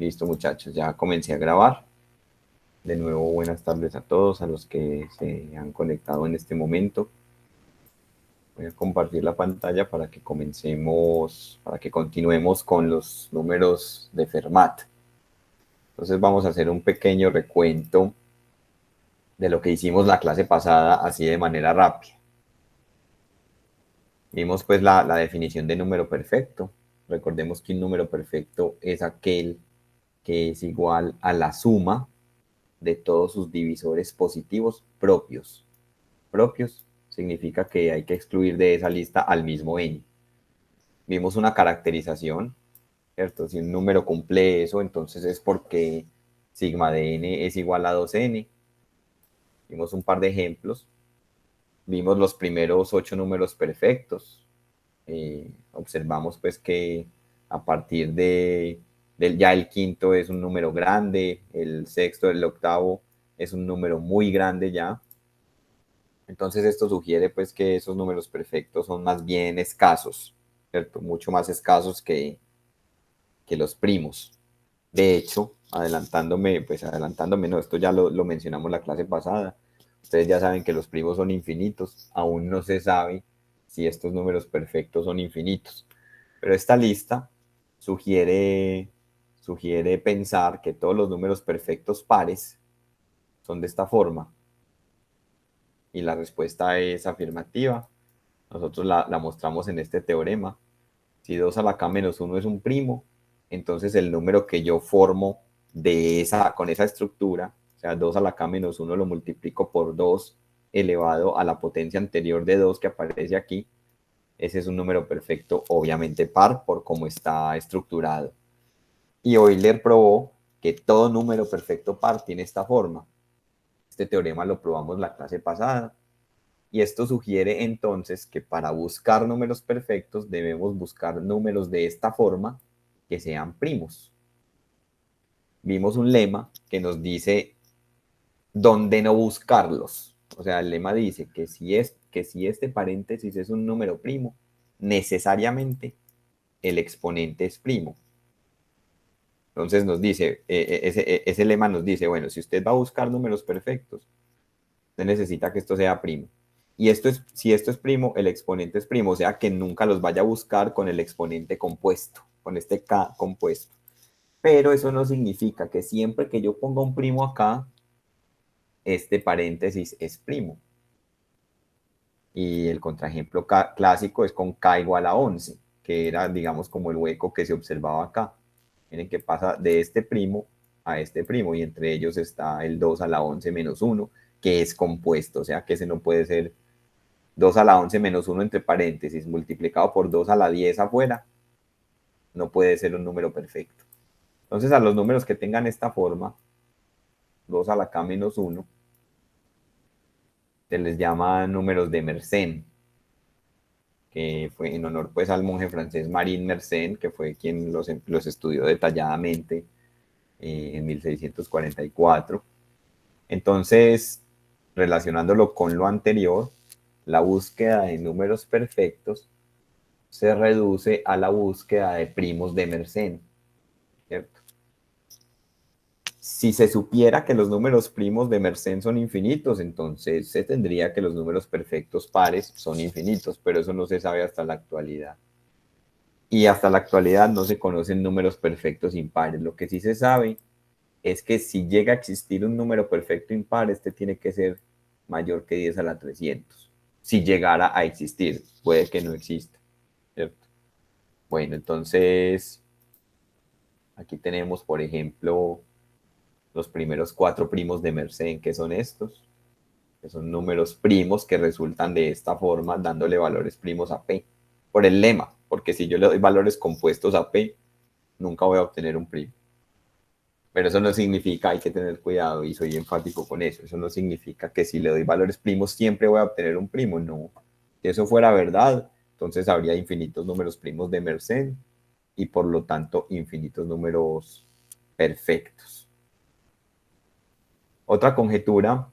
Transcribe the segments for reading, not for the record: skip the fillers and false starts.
Listo, muchachos, ya comencé a grabar. De nuevo, buenas tardes a todos, a los que se han conectado en este momento. Voy a compartir la pantalla para que comencemos, para que continuemos con los números de Fermat. Entonces vamos a hacer un pequeño recuento de lo que hicimos la clase pasada, así de manera rápida. Vimos pues la definición de número perfecto. Recordemos que un número perfecto es aquel que es igual a la suma de todos sus divisores positivos propios. Propios significa que hay que excluir de esa lista al mismo n. Vimos una caracterización, ¿cierto? Si un número cumple eso, entonces es porque sigma de n es igual a 2n. Vimos un par de ejemplos. Vimos los primeros 8 números perfectos. Observamos pues que a partir ya el quinto es un número grande, el sexto, el octavo es un número muy grande ya. Entonces esto sugiere pues que esos números perfectos son más bien escasos, ¿cierto? Mucho más escasos que los primos. De hecho, adelantándome, no, esto ya lo mencionamos la clase pasada. Ustedes ya saben que los primos son infinitos, aún no se sabe si estos números perfectos son infinitos. Pero esta lista sugiere pensar que todos los números perfectos pares son de esta forma. Y la respuesta es afirmativa. Nosotros la mostramos en este teorema. Si 2 a la k menos 1 es un primo, entonces el número que yo formo con esa estructura, o sea, 2 a la k menos 1 lo multiplico por 2 elevado a la potencia anterior de 2 que aparece aquí, ese es un número perfecto, obviamente par, por cómo está estructurado. Y Euler probó que todo número perfecto par tiene esta forma. Este teorema lo probamos la clase pasada. Y esto sugiere entonces que para buscar números perfectos debemos buscar números de esta forma que sean primos. Vimos un lema que nos dice dónde no buscarlos. O sea, el lema dice que si este paréntesis es un número primo, necesariamente el exponente es primo. Entonces nos dice, ese lema nos dice, bueno, si usted va a buscar números perfectos, usted necesita que esto sea primo. Y si esto es primo, el exponente es primo, o sea que nunca los vaya a buscar con el exponente compuesto, con este k compuesto. Pero eso no significa que siempre que yo ponga un primo acá, este paréntesis es primo. Y el contraejemplo clásico es con k igual a 11, que era, digamos, como el hueco que se observaba acá. Miren que pasa de este primo a este primo, y entre ellos está el 2 a la 11 menos 1, que es compuesto, o sea que ese no puede ser 2 a la 11 menos 1 entre paréntesis multiplicado por 2 a la 10 afuera, no puede ser un número perfecto. Entonces a los números que tengan esta forma, 2 a la k menos 1, se les llama números de Mersenne, que fue en honor pues al monje francés Marin Mersenne, que fue quien los estudió detalladamente en 1644. Entonces, relacionándolo con lo anterior, la búsqueda de números perfectos se reduce a la búsqueda de primos de Mersenne, ¿cierto? Si se supiera que los números primos de Mersenne son infinitos, entonces se tendría que los números perfectos pares son infinitos, pero eso no se sabe hasta la actualidad. Y hasta la actualidad no se conocen números perfectos impares. Lo que sí se sabe es que si llega a existir un número perfecto impar, este tiene que ser mayor que 10 a la 300. Si llegara a existir, puede que no exista, ¿cierto? Bueno, entonces aquí tenemos, por ejemplo, los primeros 4 primos de Mersenne, que son estos, que son números primos que resultan de esta forma, dándole valores primos a P, por el lema, porque si yo le doy valores compuestos a P, nunca voy a obtener un primo. Pero eso no significa, hay que tener cuidado y soy enfático con eso, no significa que si le doy valores primos siempre voy a obtener un primo, no. Si eso fuera verdad, entonces habría infinitos números primos de Mersenne y por lo tanto infinitos números perfectos. Otra conjetura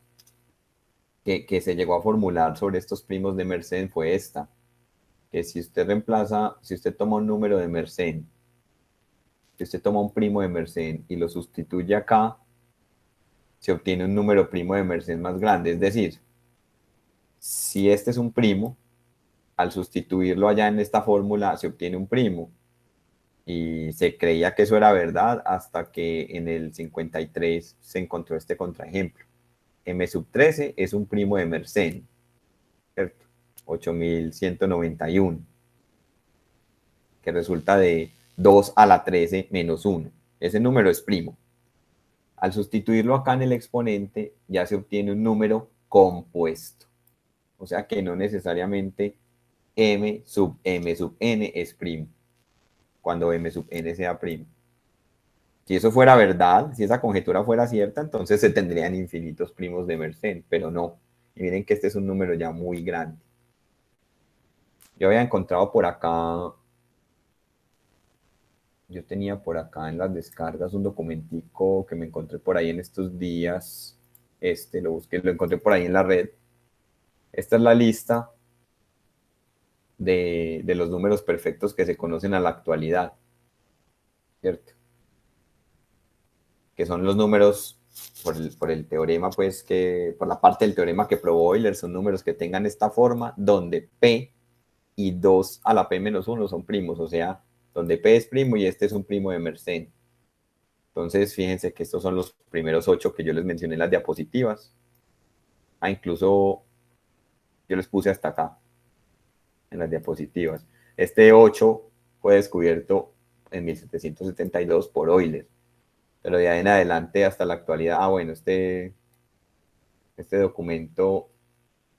que se llegó a formular sobre estos primos de Mersenne fue esta, que si usted toma un número de Mersenne Si usted toma un primo de Mersenne y lo sustituye acá, se obtiene un número primo de Mersenne más grande. Es decir, si este es un primo, al sustituirlo allá en esta fórmula se obtiene un primo. Y se creía que eso era verdad hasta que en el 53 se encontró este contraejemplo. M sub 13 es un primo de Mersenne, ¿cierto? 8191, que resulta de 2 a la 13 menos 1. Ese número es primo. Al sustituirlo acá en el exponente, ya se obtiene un número compuesto. O sea que no necesariamente m sub n es primo, cuando m sub n sea primo. Si eso fuera verdad, si esa conjetura fuera cierta, entonces se tendrían infinitos primos de Mersenne, pero no. Y miren que este es un número ya muy grande. Yo había encontrado por acá, yo tenía por acá en las descargas un documentico que me encontré por ahí en estos días. Lo busqué, lo encontré por ahí en la red. Esta es la lista de los números perfectos que se conocen a la actualidad, ¿cierto? Que son los números por el teorema, pues, por la parte del teorema que probó Euler, son números que tengan esta forma, donde P y 2 a la P menos 1 son primos, o sea, donde P es primo y este es un primo de Mersenne. Entonces, fíjense que estos son los primeros 8 que yo les mencioné en las diapositivas. Incluso yo les puse hasta acá, en las diapositivas. Este 8 fue descubierto en 1772 por Euler. Pero de ahí en adelante hasta la actualidad, bueno, este documento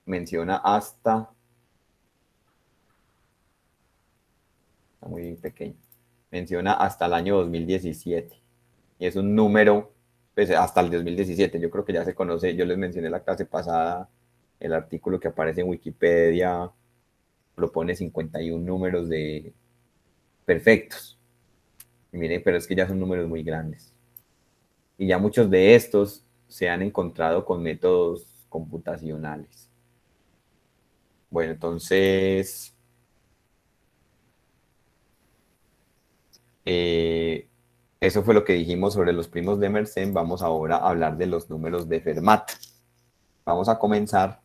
menciona hasta, está muy pequeño, menciona hasta el año 2017. Y es un número, pues hasta el 2017, yo creo que ya se conoce, yo les mencioné la clase pasada, el artículo que aparece en Wikipedia propone 51 números de perfectos. Y miren, pero es que ya son números muy grandes. Y ya muchos de estos se han encontrado con métodos computacionales. Bueno, entonces, eso fue lo que dijimos sobre los primos de Mersenne. Vamos ahora a hablar de los números de Fermat. Vamos a comenzar,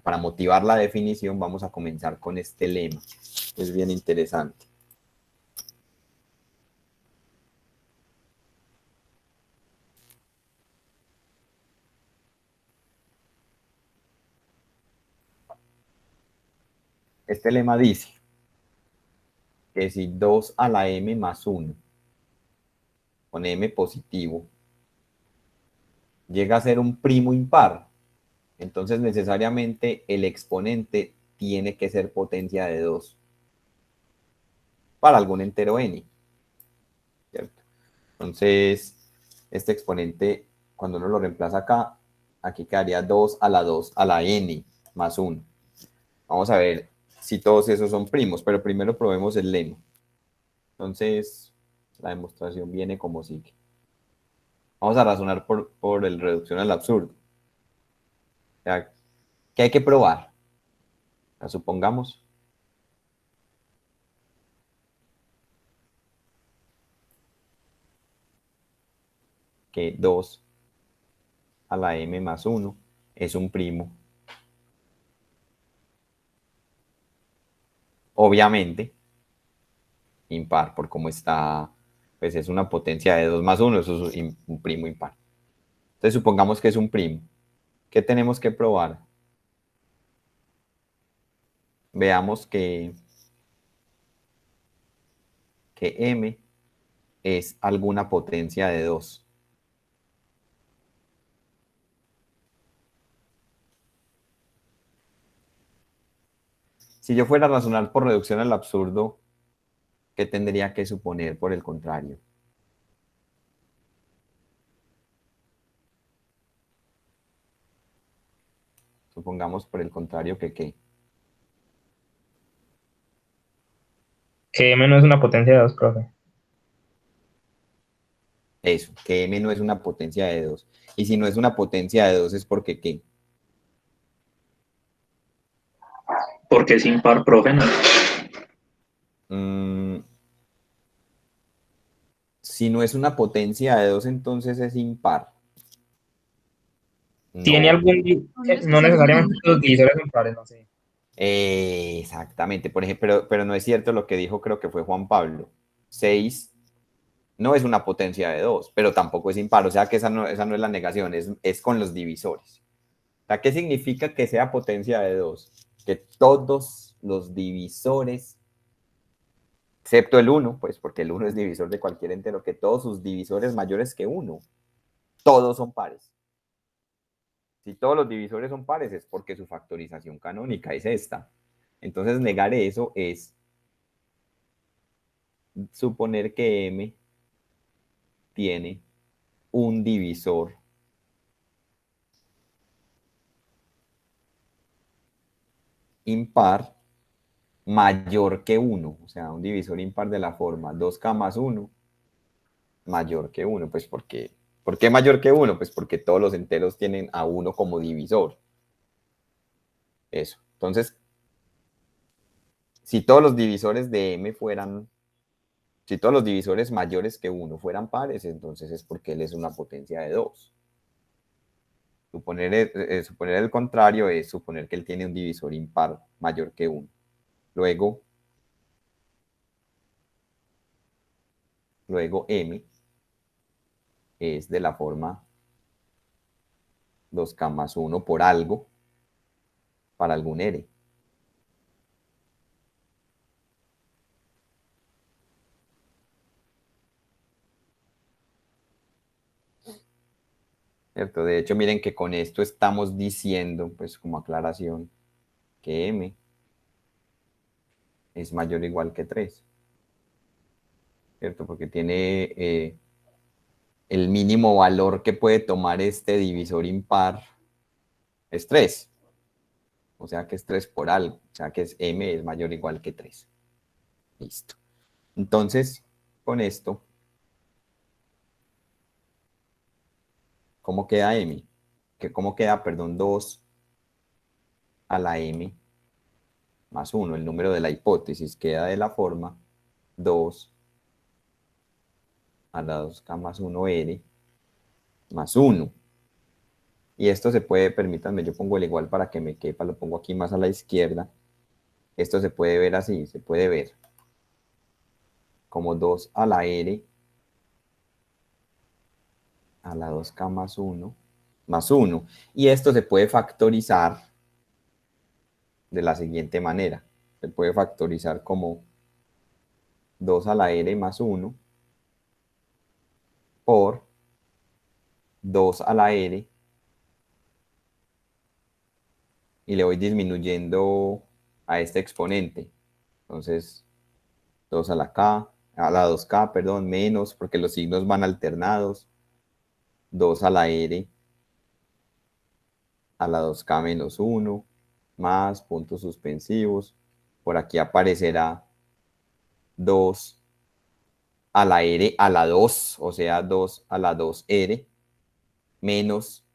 para motivar la definición, vamos a comenzar con este lema. Es bien interesante. Este lema dice que si 2 a la m más 1 con m positivo llega a ser un primo impar, entonces necesariamente el exponente tiene que ser potencia de 2 para algún entero n, ¿cierto? Entonces, este exponente, cuando uno lo reemplaza acá, aquí quedaría 2 a la 2 a la n más 1. Vamos a ver si todos esos son primos, pero primero probemos el lema. Entonces, la demostración viene como sigue. Vamos a razonar por el reducción al absurdo. O sea, ¿qué hay que probar? O sea, supongamos que 2 a la m más 1 es un primo. Obviamente, impar, por cómo está, pues es una potencia de 2 más 1, eso es un primo impar. Entonces supongamos que es un primo. ¿Qué tenemos que probar? Veamos que m es alguna potencia de 2. Si yo fuera a razonar por reducción al absurdo, ¿qué tendría que suponer por el contrario? Supongamos por el contrario que ¿qué? Que m no es una potencia de 2, profe. Eso, que m no es una potencia de 2. Y si no es una potencia de 2 es porque ¿qué? Porque es impar, profe, ¿no? Mm, Si no es una potencia de 2, entonces es impar. ¿Tiene No. algún no necesariamente los divisores son pares, no sé. Exactamente. Por ejemplo, pero no es cierto lo que dijo, creo que fue Juan Pablo. 6 no es una potencia de 2, pero tampoco es impar. O sea que esa no es la negación, es con los divisores. O sea, ¿qué significa que sea potencia de 2? Que todos los divisores, excepto el 1, pues porque el 1 es divisor de cualquier entero, que todos sus divisores mayores que 1, todos son pares. Si todos los divisores son pares es porque su factorización canónica es esta. Entonces negar eso es suponer que M tiene un divisor impar mayor que 1, o sea, un divisor impar de la forma 2K más 1 mayor que 1, pues porque, ¿por qué mayor que 1? Pues porque todos los enteros tienen a 1 como divisor. Eso. Entonces, si todos los divisores de M fueran, si todos los divisores mayores que 1 fueran pares, entonces es porque él es una potencia de 2. Suponer el contrario es suponer que él tiene un divisor impar mayor que 1. Luego M es de la forma 2K más 1 por algo para algún R. ¿Cierto? De hecho, miren que con esto estamos diciendo, pues como aclaración, que M es mayor o igual que 3, ¿cierto? Porque tiene el mínimo valor que puede tomar este divisor impar es 3. O sea que es 3 por algo. O sea que M es mayor o igual que 3. Listo. Entonces, con esto, ¿cómo queda M? ¿Cómo queda, perdón, 2 a la M más 1? El número de la hipótesis queda de la forma 2 a la 2K más 1R más 1. Y esto se puede, permítanme, yo pongo el igual para que me quepa, lo pongo aquí más a la izquierda. Esto se puede ver así, se puede ver como 2 a la R a la 2K más 1 más 1. Y esto se puede factorizar de la siguiente manera. Se puede factorizar como 2 a la R más 1 por 2 a la R y le voy disminuyendo a este exponente. Entonces, 2 a la K, a la 2K, perdón, menos, porque los signos van alternados, 2 a la R a la 2K menos 1, más puntos suspensivos. Por aquí aparecerá 2 a la R a la 2, o sea, 2 a la 2R, menos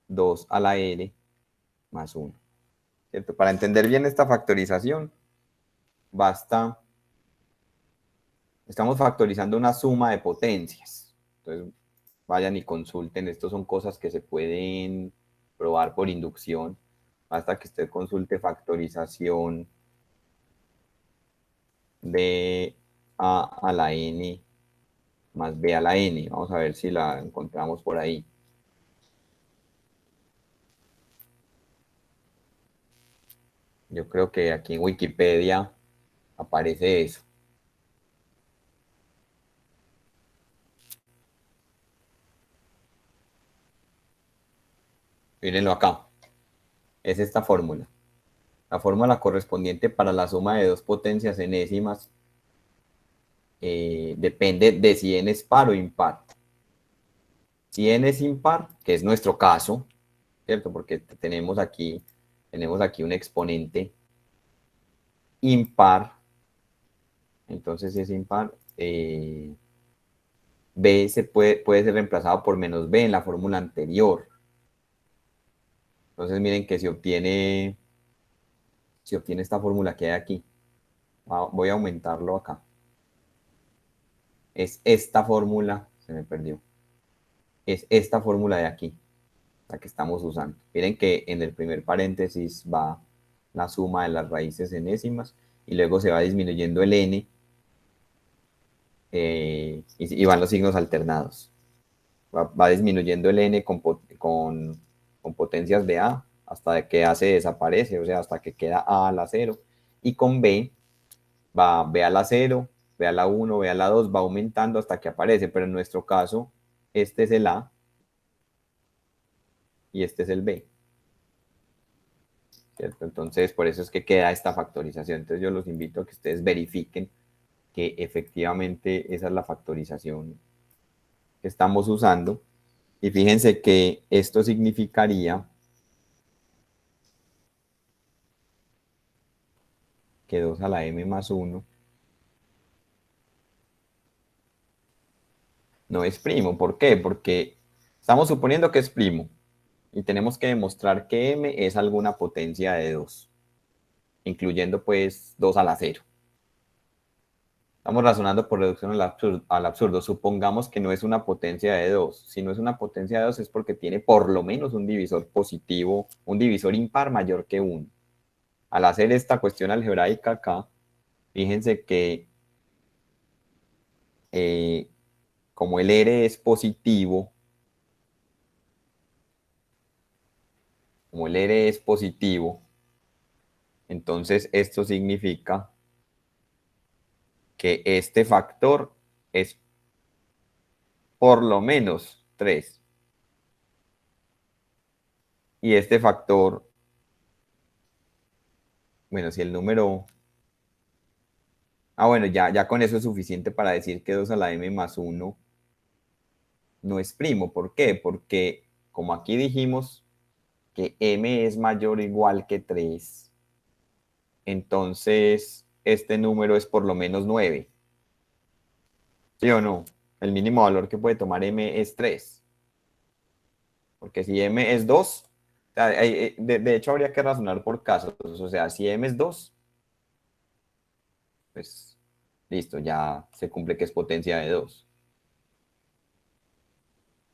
2 a la R más 1. ¿Cierto? Para entender bien esta factorización, basta, estamos factorizando una suma de potencias. Entonces, vayan y consulten, estos son cosas que se pueden probar por inducción. Basta que usted consulte factorización de a la n más b a la n. Vamos a ver si la encontramos por ahí. Yo creo que aquí en Wikipedia aparece eso. Mírenlo acá. Es esta fórmula. La fórmula correspondiente para la suma de dos potencias enésimas depende de si n es par o impar. Si n es impar, que es nuestro caso, ¿cierto? Porque tenemos aquí un exponente impar. Entonces, si es impar, b puede ser reemplazado por menos b en la fórmula anterior. Entonces, miren que se obtiene esta fórmula que hay aquí. Voy a aumentarlo acá. es esta fórmula, se me perdió, es esta fórmula de aquí, la que estamos usando. Miren que en el primer paréntesis va la suma de las raíces enésimas y luego se va disminuyendo el n y van los signos alternados. Va disminuyendo el n con potencias de a hasta que a se desaparece, o sea, hasta que queda a la 0. Y con b va b a la 0, b a la 1, b a la 2, va aumentando hasta que aparece, pero en nuestro caso, este es el a y este es el b. ¿Cierto? Entonces, por eso es que queda esta factorización. Entonces, yo los invito a que ustedes verifiquen que efectivamente esa es la factorización que estamos usando. Y fíjense que esto significaría que 2 a la m más 1 no es primo. ¿Por qué? Porque estamos suponiendo que es primo y tenemos que demostrar que m es alguna potencia de 2, incluyendo pues 2 a la 0. Estamos razonando por reducción al absurdo. Supongamos que no es una potencia de 2. Si no es una potencia de 2 es porque tiene por lo menos un divisor positivo, un divisor impar mayor que 1. Al hacer esta cuestión algebraica acá, fíjense que como el R es positivo, como el R es positivo, entonces esto significa que este factor es por lo menos 3. Y este factor, bueno, si el número... bueno, ya con eso es suficiente para decir que 2 a la m más 1 no es primo. ¿Por qué? Porque como aquí dijimos que m es mayor o igual que 3, entonces este número es por lo menos 9. ¿Sí o no? El mínimo valor que puede tomar m es 3. Porque si m es 2, o sea, de hecho habría que razonar por casos. O sea, si m es 2, pues listo, ya se cumple que es potencia de 2.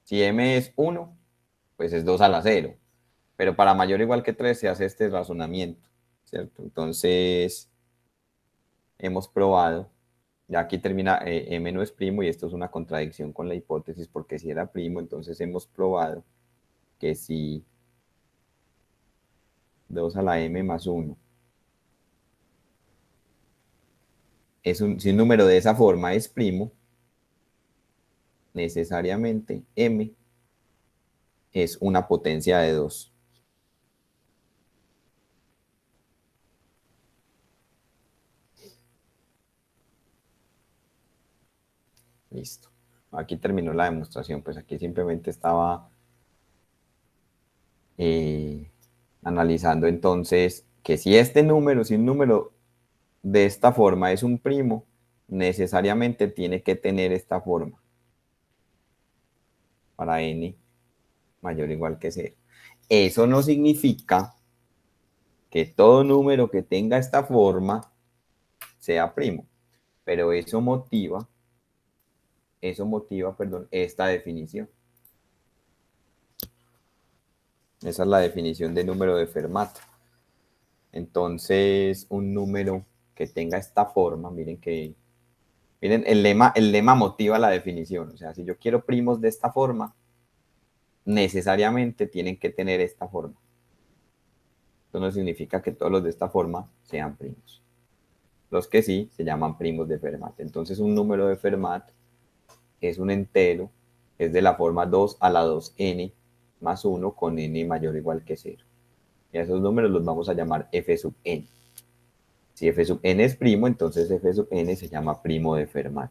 Si m es 1, pues es 2 a la 0. Pero para mayor o igual que 3 se hace este razonamiento, ¿cierto? Entonces, hemos probado, ya aquí termina, m no es primo y esto es una contradicción con la hipótesis, porque si era primo, entonces hemos probado que si 2 a la m más 1 si un número de esa forma es primo, necesariamente m es una potencia de 2. Listo. Aquí terminó la demostración, pues aquí simplemente estaba analizando entonces que si este número, si un número de esta forma es un primo, necesariamente tiene que tener esta forma para n mayor o igual que 0. Eso no significa que todo número que tenga esta forma sea primo, pero perdón, esta definición. Esa es la definición de número de Fermat. Entonces, un número que tenga esta forma, miren, el lema motiva la definición. O sea, si yo quiero primos de esta forma, necesariamente tienen que tener esta forma. Esto no significa que todos los de esta forma sean primos. Los que sí se llaman primos de Fermat. Entonces, un número de Fermat es un entero, es de la forma 2 a la 2n más 1 con n mayor o igual que 0. Y a esos números los vamos a llamar f sub n. Si f sub n es primo, entonces f sub n se llama primo de Fermat.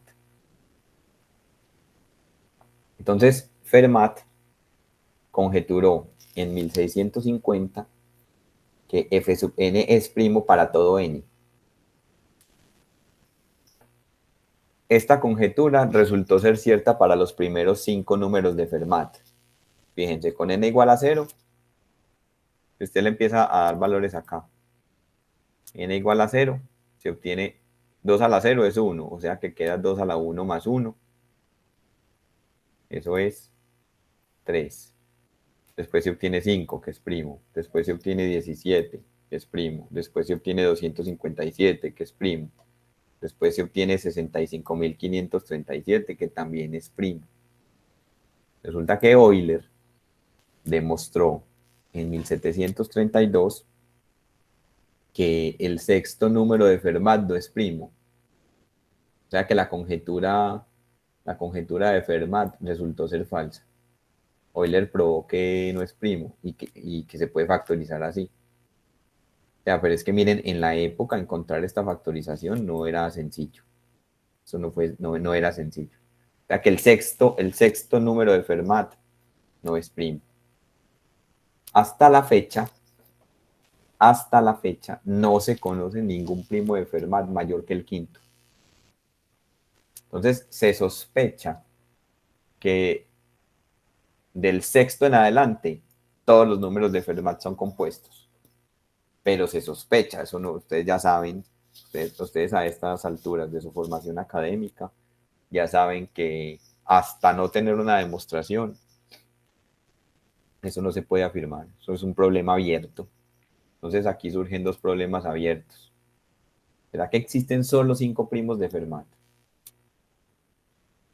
Entonces, Fermat conjeturó en 1650 que f sub n es primo para todo n. Esta conjetura resultó ser cierta para los primeros 5 números de Fermat. Fíjense, con n igual a 0, usted le empieza a dar valores acá. N igual a 0, se obtiene 2 a la 0 es 1, o sea que queda 2 a la 1 más 1. Eso es 3. Después se obtiene 5, que es primo. Después se obtiene 17, que es primo. Después se obtiene 257, que es primo. Después se obtiene 65.537, que también es primo. Resulta que Euler demostró en 1732 que el sexto número de Fermat no es primo. O sea que la conjetura de Fermat resultó ser falsa. Euler probó que no es primo y que se puede factorizar así. O sea, pero es que miren, en la época encontrar esta factorización no era sencillo. Eso no era sencillo. O sea que el sexto número de Fermat no es primo. Hasta la fecha, no se conoce ningún primo de Fermat mayor que el quinto. Entonces, se sospecha que del sexto en adelante, todos los números de Fermat son compuestos. Pero se sospecha, eso no, ustedes ya saben, ustedes a estas alturas de su formación académica, ya saben que hasta no tener una demostración, eso no se puede afirmar, eso es un problema abierto. Entonces aquí surgen dos problemas abiertos. ¿Será que existen solo 5 primos de Fermat?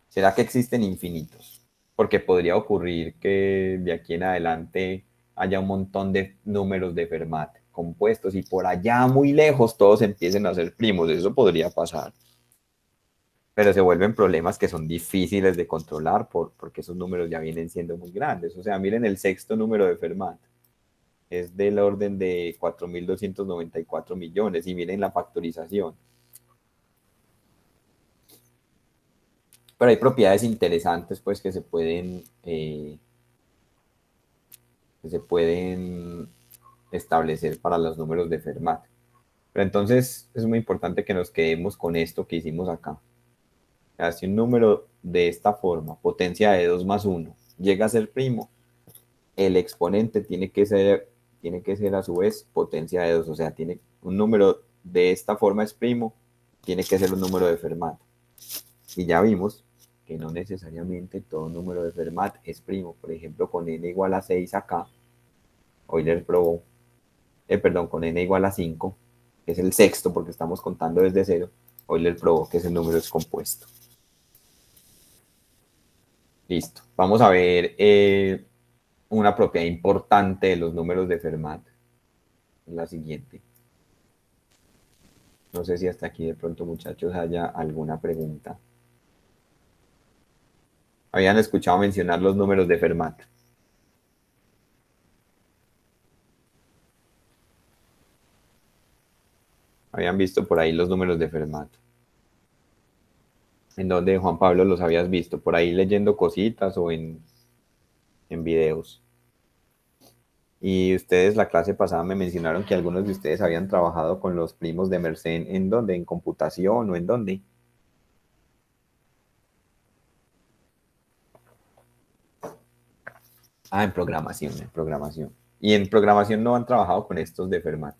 ¿Será que existen infinitos? Porque podría ocurrir que de aquí en adelante haya un montón de números de Fermat compuestos y por allá muy lejos todos empiecen a ser primos. Eso podría pasar. Pero se vuelven problemas que son difíciles de controlar porque esos números ya vienen siendo muy grandes. O sea, miren el sexto número de Fermat. Es del orden de 4.294 millones y miren la factorización. Pero hay propiedades interesantes pues que se pueden establecer para los números de Fermat. Pero entonces es muy importante que nos quedemos con esto que hicimos acá. O sea, si un número de esta forma, potencia de 2 más 1, llega a ser primo, el exponente tiene que ser a su vez potencia de 2. O sea, tiene un número de esta forma es primo, tiene que ser un número de Fermat. Y ya vimos que no necesariamente todo número de Fermat es primo. Por ejemplo, con n igual a 6 acá, Euler probó, con n igual a 5, que es el sexto porque estamos contando desde cero, Euler probó que ese número es compuesto. Listo. Vamos a ver una propiedad importante de los números de Fermat. La siguiente. No sé si hasta aquí de pronto, muchachos, haya alguna pregunta. ¿Habían escuchado mencionar los números de Fermat? ¿Habían visto por ahí los números de Fermat? ¿En dónde, Juan Pablo, los habías visto? ¿Por ahí leyendo cositas o en videos? Y ustedes la clase pasada me mencionaron que algunos de ustedes habían trabajado con los primos de Mersenne. ¿En dónde? ¿En computación o en dónde? Ah, en programación, en programación. Y en programación no han trabajado con estos de Fermat.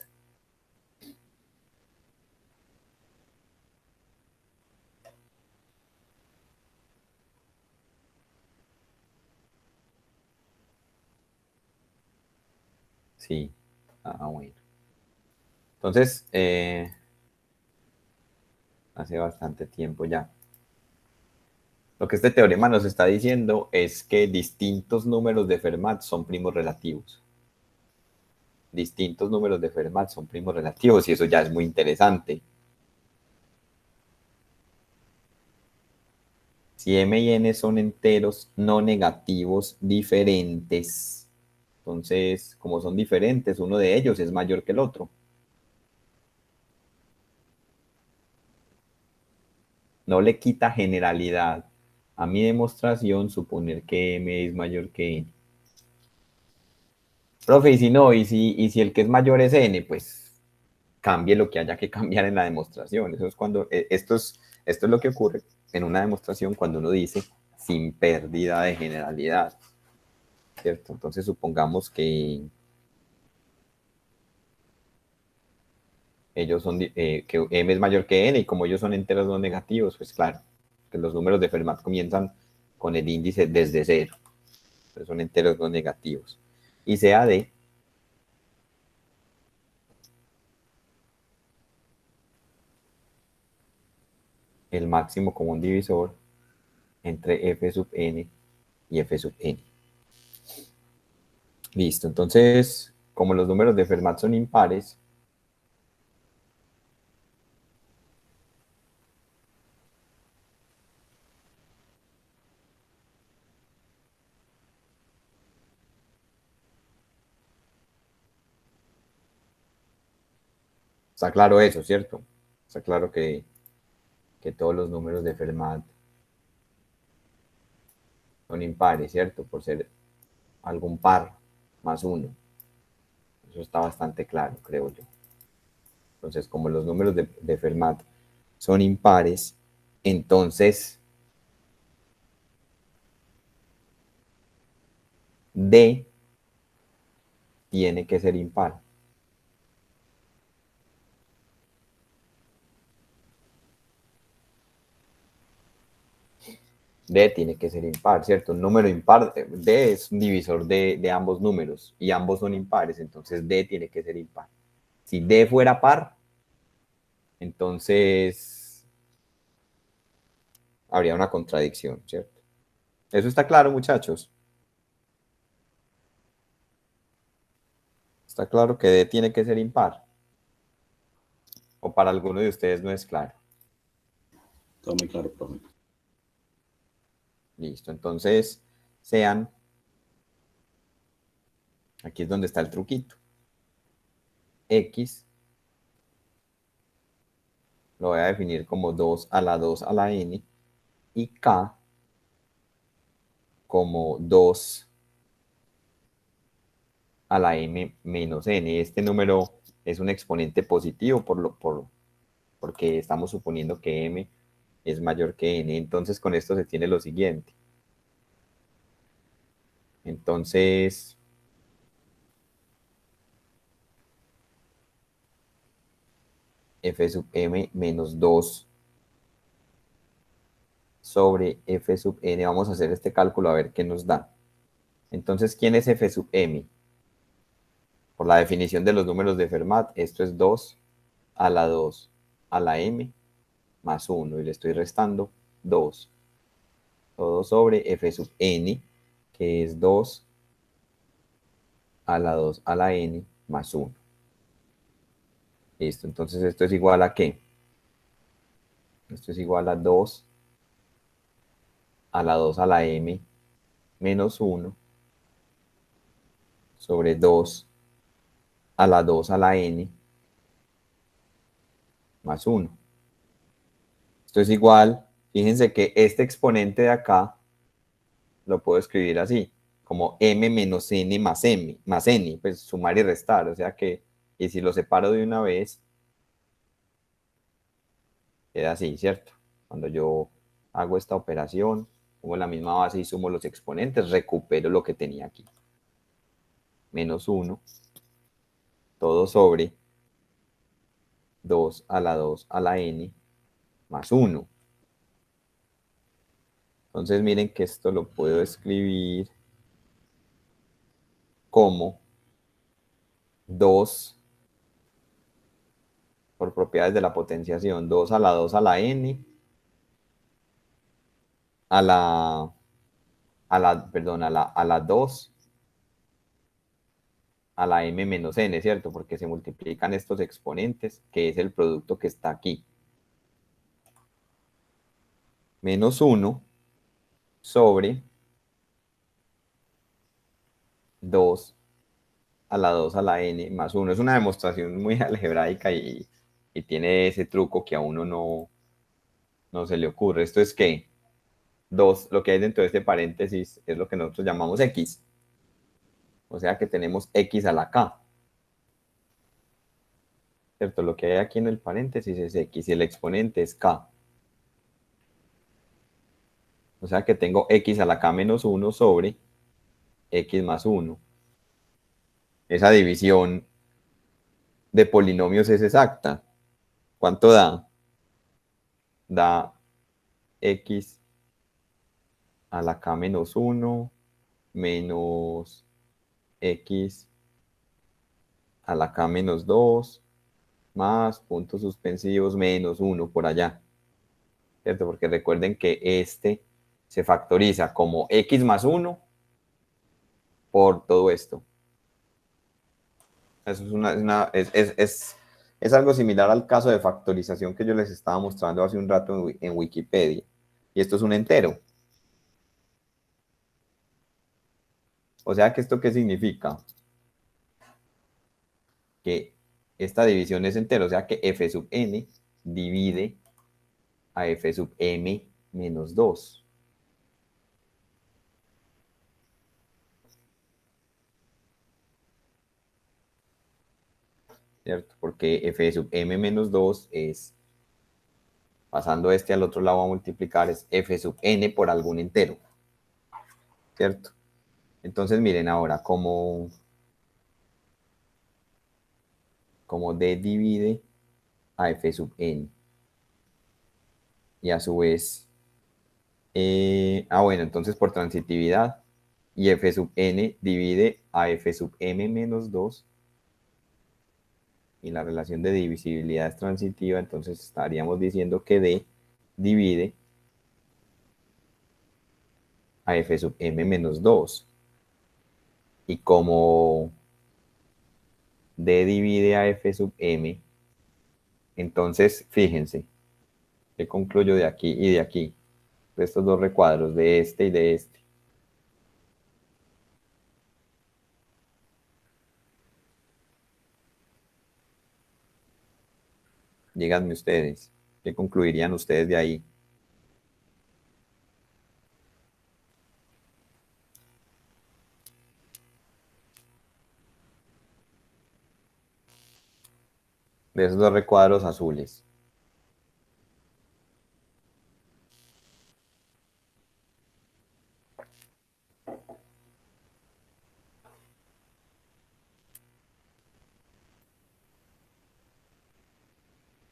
Sí. Ah, bueno. Entonces, hace bastante tiempo ya. Lo que este teorema nos está diciendo es que distintos números de Fermat son primos relativos. Distintos números de Fermat son primos relativos y eso ya es muy interesante. Si m y n son enteros no negativos diferentes, entonces, como son diferentes, uno de ellos es mayor que el otro. No le quita generalidad a mi demostración suponer que m es mayor que n. Profe, y si no, y si el que es mayor es n, pues cambie lo que haya que cambiar en la demostración. Eso es cuando, esto es lo que ocurre en una demostración cuando uno dice sin pérdida de generalidad, ¿cierto? Entonces supongamos que ellos son, que m es mayor que n, y como ellos son enteros no negativos, pues claro, que los números de Fermat comienzan con el índice desde cero, entonces son enteros no negativos. Y sea D el máximo común divisor entre f sub n y f sub n. Listo, entonces, como los números de Fermat son impares, está claro eso, ¿cierto? Está claro que todos los números de Fermat son impares, ¿cierto? Por ser algún par más uno. Eso está bastante claro, creo yo. Entonces, como los números de Fermat son impares, entonces D tiene que ser impar. D tiene que ser impar, ¿cierto? Un número impar, D es un divisor de ambos números y ambos son impares, entonces D tiene que ser impar. Si D fuera par, entonces habría una contradicción, ¿cierto? Eso está claro, muchachos. Está claro que D tiene que ser impar. O para alguno de ustedes no es claro. Todo muy claro, profe. Listo, entonces sean, aquí es donde está el truquito. X lo voy a definir como 2 a la 2 a la n y K como 2 a la m menos n. Este número es un exponente positivo porque estamos suponiendo que m es mayor que n. Entonces con esto se tiene lo siguiente. Entonces, f sub m menos 2 sobre f sub n. Vamos a hacer este cálculo a ver qué nos da. Entonces, ¿quién es f sub m? Por la definición de los números de Fermat, esto es 2 a la 2 a la m más 1, y le estoy restando 2. Todo sobre f sub n, que es 2 a la 2 a la n más 1. Listo, entonces esto es igual a ¿qué? Esto es igual a 2 a la 2 a la m menos 1 sobre 2 a la 2 a la n más 1. Esto es igual, fíjense que este exponente de acá lo puedo escribir así, como m menos n más n, pues sumar y restar, o sea que, y si lo separo de una vez, queda así, ¿cierto? Cuando yo hago esta operación, pongo la misma base y sumo los exponentes, recupero lo que tenía aquí. Menos 1, todo sobre 2 a la 2 a la n más 1. Entonces miren que esto lo puedo escribir como 2 por propiedades de la potenciación, 2 a la 2 a la n a la 2 a la m menos n, ¿cierto? Porque se multiplican estos exponentes, que es el producto que está aquí. Menos 1 sobre 2 a la 2 a la n más 1. Es una demostración muy algebraica y tiene ese truco que a uno no se le ocurre. Esto es que 2, lo que hay dentro de este paréntesis es lo que nosotros llamamos x. O sea que tenemos x a la k. ¿Cierto? Lo que hay aquí en el paréntesis es x y el exponente es k. O sea que tengo x a la k menos 1 sobre x más 1. Esa división de polinomios es exacta. ¿Cuánto da? Da x a la k menos 1 menos x a la k menos 2 más puntos suspensivos menos 1 por allá. ¿Cierto? Porque recuerden que este se factoriza como x más 1 por todo esto. Eso es algo similar al caso de factorización que yo les estaba mostrando hace un rato en Wikipedia. Y esto es un entero. O sea que esto, ¿qué significa? Que esta división es entero, o sea que f sub n divide a f sub m menos 2. ¿Cierto? Porque f sub m menos 2 es, pasando este al otro lado a multiplicar, es f sub n por algún entero. ¿Cierto? Entonces miren ahora, como d divide a f sub n. Y a su vez, bueno, entonces por transitividad, y f sub n divide a f sub m menos 2, y la relación de divisibilidad es transitiva, entonces estaríamos diciendo que d divide a f sub m menos 2. Y como d divide a f sub m, entonces fíjense, ¿qué concluyo de aquí y de aquí? De estos dos recuadros, de este y de este. Díganme ustedes, ¿qué concluirían ustedes de ahí? De esos dos recuadros azules.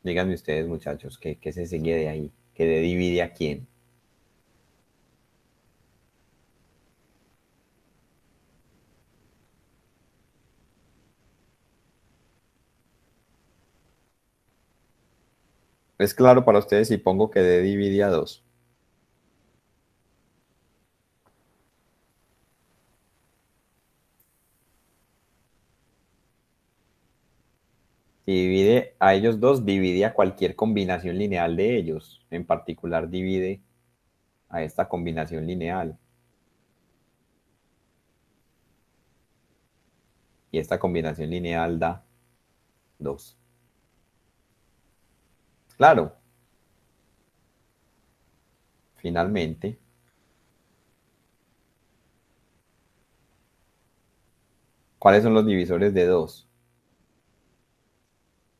Díganme ustedes, muchachos, ¿qué se sigue de ahí? ¿Qué de divide a quién? ¿Es claro para ustedes si pongo que d divide a 2? Si divide a ellos dos, divide a cualquier combinación lineal de ellos. En particular, divide a esta combinación lineal. Y esta combinación lineal da 2. Claro. Finalmente, ¿cuáles son los divisores de 2?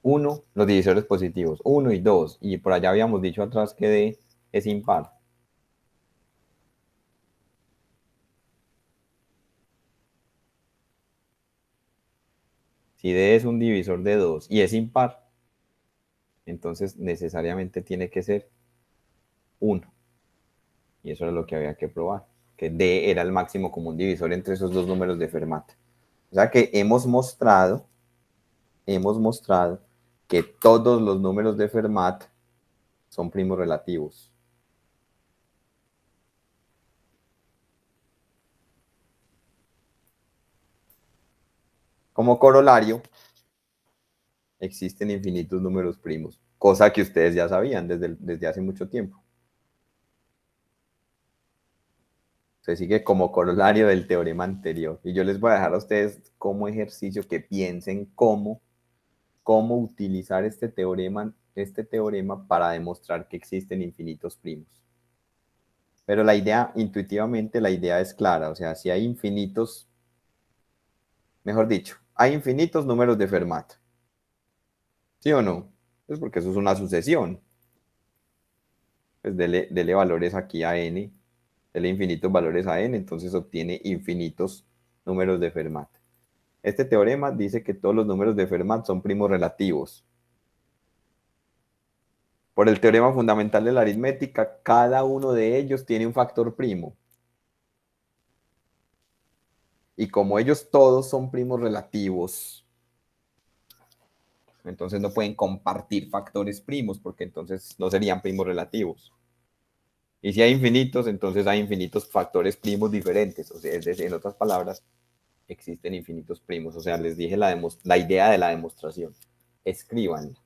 1, los divisores positivos, 1 y 2. Y por allá habíamos dicho atrás que d es impar. Si d es un divisor de 2 y es impar, entonces necesariamente tiene que ser 1. Y eso era lo que había que probar, que d era el máximo común divisor entre esos dos números de Fermat. O sea que hemos mostrado que todos los números de Fermat son primos relativos. Como corolario, existen infinitos números primos, cosa que ustedes ya sabían desde hace mucho tiempo. Se sigue como corolario del teorema anterior. Y yo les voy a dejar a ustedes como ejercicio que piensen cómo utilizar este teorema para demostrar que existen infinitos primos. Pero la idea, intuitivamente, la idea es clara. O sea, si hay infinitos, mejor dicho, hay infinitos números de Fermat. ¿Sí o no? Es porque eso es una sucesión. Pues dele valores aquí a n, dele infinitos valores a n, entonces obtiene infinitos números de Fermat. Este teorema dice que todos los números de Fermat son primos relativos. Por el teorema fundamental de la aritmética, cada uno de ellos tiene un factor primo. Y como ellos todos son primos relativos, entonces no pueden compartir factores primos, porque entonces no serían primos relativos. Y si hay infinitos, entonces hay infinitos factores primos diferentes. O sea, es decir, en otras palabras, existen infinitos primos. O sea, les dije la idea de la demostración. Escriban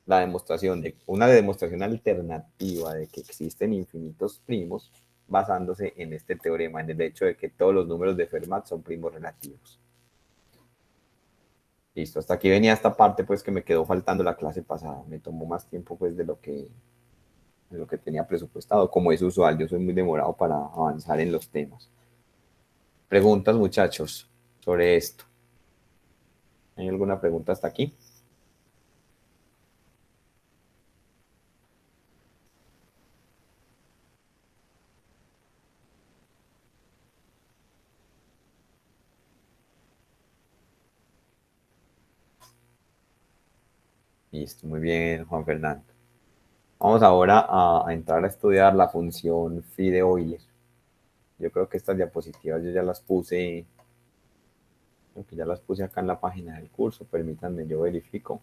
la demostración de una demostración alternativa de que existen infinitos primos basándose en este teorema, en el hecho de que todos los números de Fermat son primos relativos. Listo, hasta aquí venía esta parte pues que me quedó faltando la clase pasada. Me tomó más tiempo pues de lo que tenía presupuestado. Como es usual, yo soy muy demorado para avanzar en los temas. Preguntas, muchachos, sobre esto. ¿Hay alguna pregunta hasta aquí? Listo, muy bien, Juan Fernando. Vamos ahora a entrar a estudiar la función phi de Euler. Yo creo que estas diapositivas yo ya las puse, creo que ya las puse acá en la página del curso. Permítanme, yo verifico.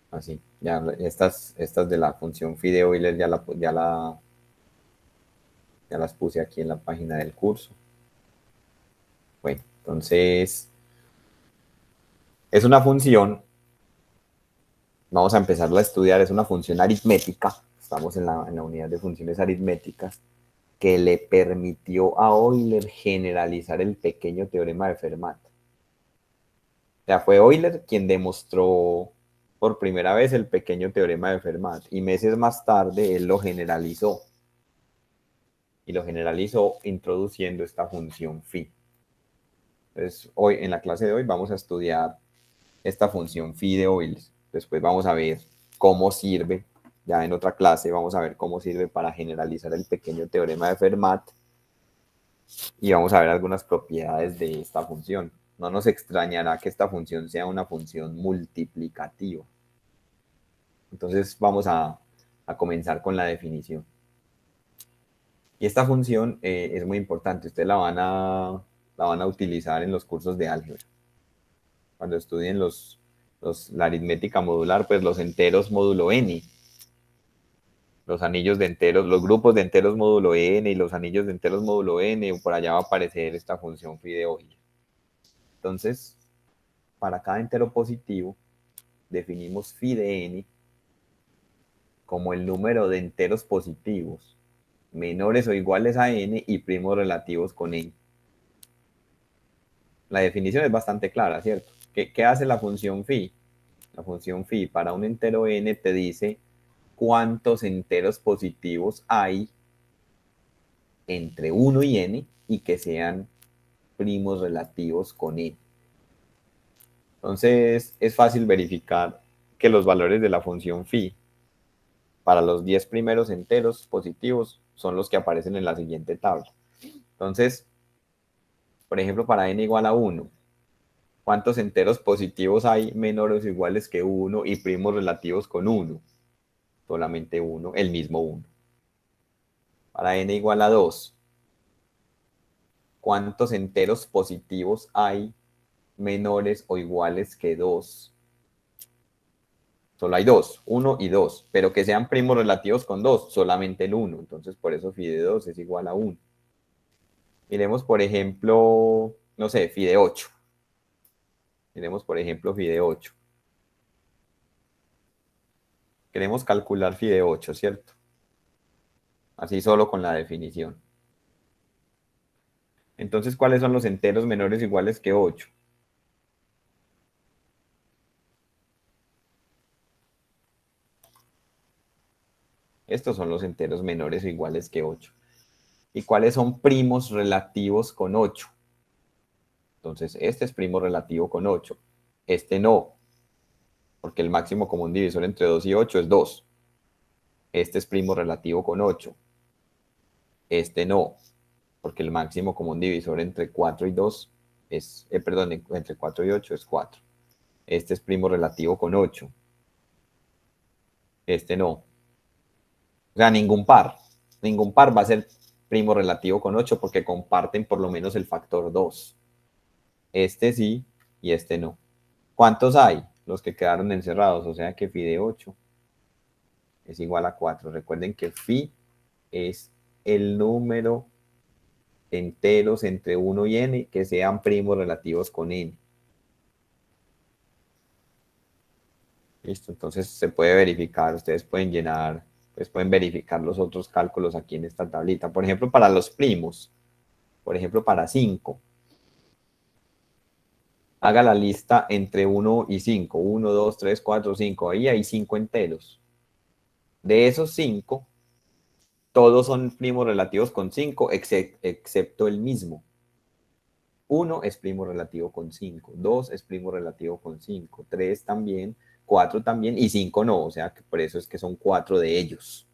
Así, ya estas de la función phi de Euler ya las puse aquí en la página del curso. Bueno, entonces es una función, vamos a empezarla a estudiar, es una función aritmética, estamos en la unidad de funciones aritméticas, que le permitió a Euler generalizar el pequeño teorema de Fermat. O sea, fue Euler quien demostró por primera vez el pequeño teorema de Fermat y meses más tarde él lo generalizó. Y lo generalizó introduciendo esta función phi. Entonces, hoy, en la clase de hoy vamos a estudiar esta función phi de Euler. Después vamos a ver cómo sirve, ya en otra clase vamos a ver cómo sirve para generalizar el pequeño teorema de Fermat y vamos a ver algunas propiedades de esta función. No nos extrañará que esta función sea una función multiplicativa. Entonces vamos a comenzar con la definición. Y esta función es muy importante. Ustedes la van a utilizar en los cursos de álgebra. Cuando estudien la aritmética modular, pues los enteros módulo n, los anillos de enteros, los grupos de enteros módulo n y los anillos de enteros módulo n, por allá va a aparecer esta función phi de Euler. Entonces, para cada entero positivo, definimos phi de n como el número de enteros positivos menores o iguales a n y primos relativos con n. La definición es bastante clara, ¿cierto? ¿Qué hace la función phi? La función phi para un entero n te dice cuántos enteros positivos hay entre 1 y n y que sean primos relativos con n. Entonces, es fácil verificar que los valores de la función phi para los 10 primeros enteros positivos son los que aparecen en la siguiente tabla. Entonces, por ejemplo, para n igual a 1, ¿cuántos enteros positivos hay menores o iguales que 1 y primos relativos con 1? Solamente 1, el mismo 1. Para n igual a 2, ¿cuántos enteros positivos hay menores o iguales que 2? Solo hay 2, 1 y 2, pero que sean primos relativos con 2, solamente el 1. Entonces, por eso phi de 2 es igual a 1. Miremos, por ejemplo, no sé, phi de 8. Miremos, por ejemplo, phi de 8. Queremos calcular phi de 8, ¿cierto? Así solo con la definición. Entonces, ¿cuáles son los enteros menores o iguales que 8? Estos son los enteros menores o iguales que 8. ¿Y cuáles son primos relativos con 8? Entonces, este es primo relativo con 8. Este no. porque el máximo común divisor entre 2 y 8 es 2. Este es primo relativo con 8. Este no, porque el máximo común divisor entre 4 y 2 es, entre 4 y 8 es 4. Este es primo relativo con 8. Este no. O sea, ningún par va a ser primo relativo con 8 porque comparten por lo menos el factor 2. Este sí y este no. ¿Cuántos hay? Los que quedaron encerrados, o sea que phi de 8 es igual a 4. Recuerden que phi es el número de enteros entre 1 y n que sean primos relativos con n. Listo, entonces se puede verificar, ustedes pueden llenar, pues pueden verificar los otros cálculos aquí en esta tablita. Por ejemplo, para los primos, por ejemplo, para 5. Haga la lista entre 1 y 5. 1, 2, 3, 4, 5. Ahí hay 5 enteros. De esos 5, todos son primos relativos con 5, excepto el mismo. 1 es primo relativo con 5, 2 es primo relativo con 5, 3 también, 4 también y 5 no, o sea que por eso es que son 4 de ellos.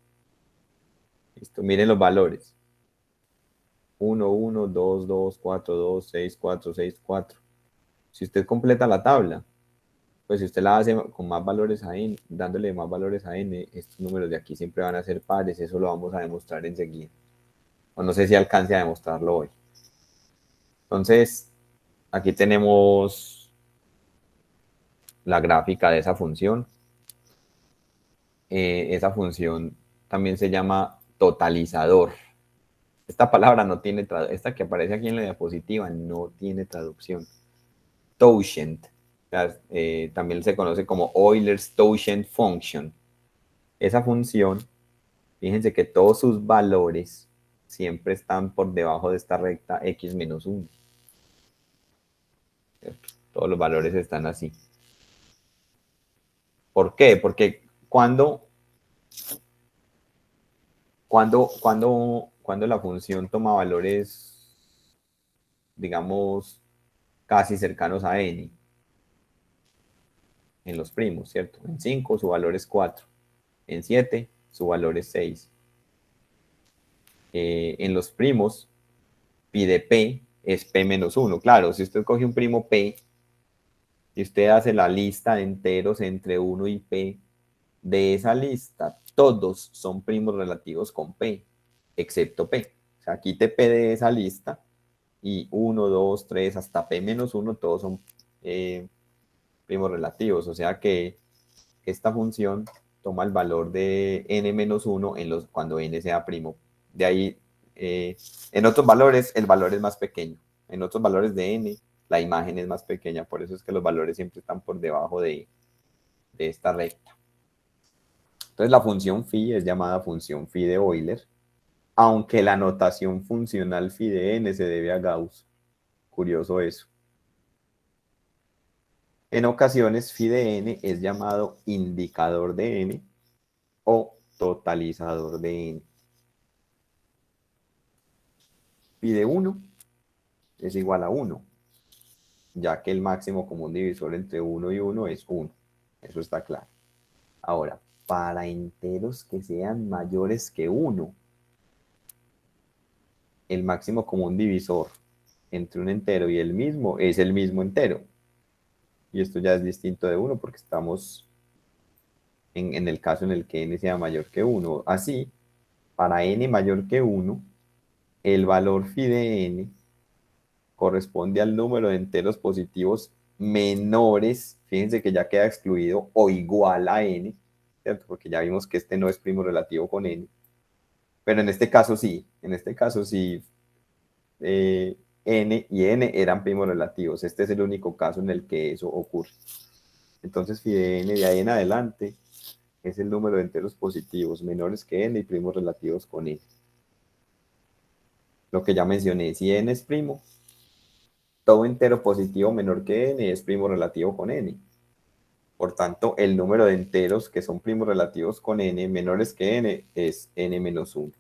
Listo, miren los valores. 1, 1, 2, 2, 4, 2, 6, 4, 6, 4. Si usted completa la tabla, pues si usted la hace con más valores a n, dándole más valores a n, estos números de aquí siempre van a ser pares, eso lo vamos a demostrar enseguida. O no sé si alcance a demostrarlo hoy. Entonces, aquí tenemos la gráfica de esa función. Esa función también se llama totalizador. Esta palabra no tiene traducción, esta que aparece aquí en la diapositiva no tiene traducción. Totient, también se conoce como Euler's Totient Function. Esa función, fíjense que todos sus valores siempre están por debajo de esta recta x menos 1. Todos los valores están así. ¿Por qué? Porque cuando la función toma valores, digamos, casi cercanos a n, en los primos, ¿cierto? En 5 su valor es 4, en 7 su valor es 6. En los primos, pi de p es p menos 1. Claro, si usted coge un primo p y usted hace la lista de enteros entre 1 y p, de esa lista, todos son primos relativos con p, excepto p. O sea, quite p de esa lista y 1, 2, 3, hasta p menos 1, todos son primos relativos. O sea que esta función toma el valor de n menos 1 cuando n sea primo. De ahí, en otros valores, el valor es más pequeño. En otros valores de n, la imagen es más pequeña. Por eso es que los valores siempre están por debajo de esta recta. Entonces la función phi es llamada función phi de Euler, aunque la notación funcional phi de n se debe a Gauss. Curioso eso. En ocasiones phi de n es llamado indicador de n o totalizador de n. Phi de 1 es igual a 1, ya que el máximo común divisor entre 1 y 1 es 1. Eso está claro. Ahora, para enteros que sean mayores que 1, el máximo común divisor entre un entero y el mismo es el mismo entero. Y esto ya es distinto de 1 porque estamos en el caso en el que n sea mayor que 1. Así, para n mayor que 1, el valor phi de n corresponde al número de enteros positivos menores, fíjense que ya queda excluido, o igual a n, ¿cierto? Porque ya vimos que este no es primo relativo con n. Pero en este caso sí, n y n eran primos relativos. Este es el único caso en el que eso ocurre. Entonces, phi de n de ahí en adelante es el número de enteros positivos menores que n y primos relativos con n. Lo que ya mencioné, si n es primo, todo entero positivo menor que n es primo relativo con n. Por tanto, el número de enteros que son primos relativos con n menores que n es n menos 1.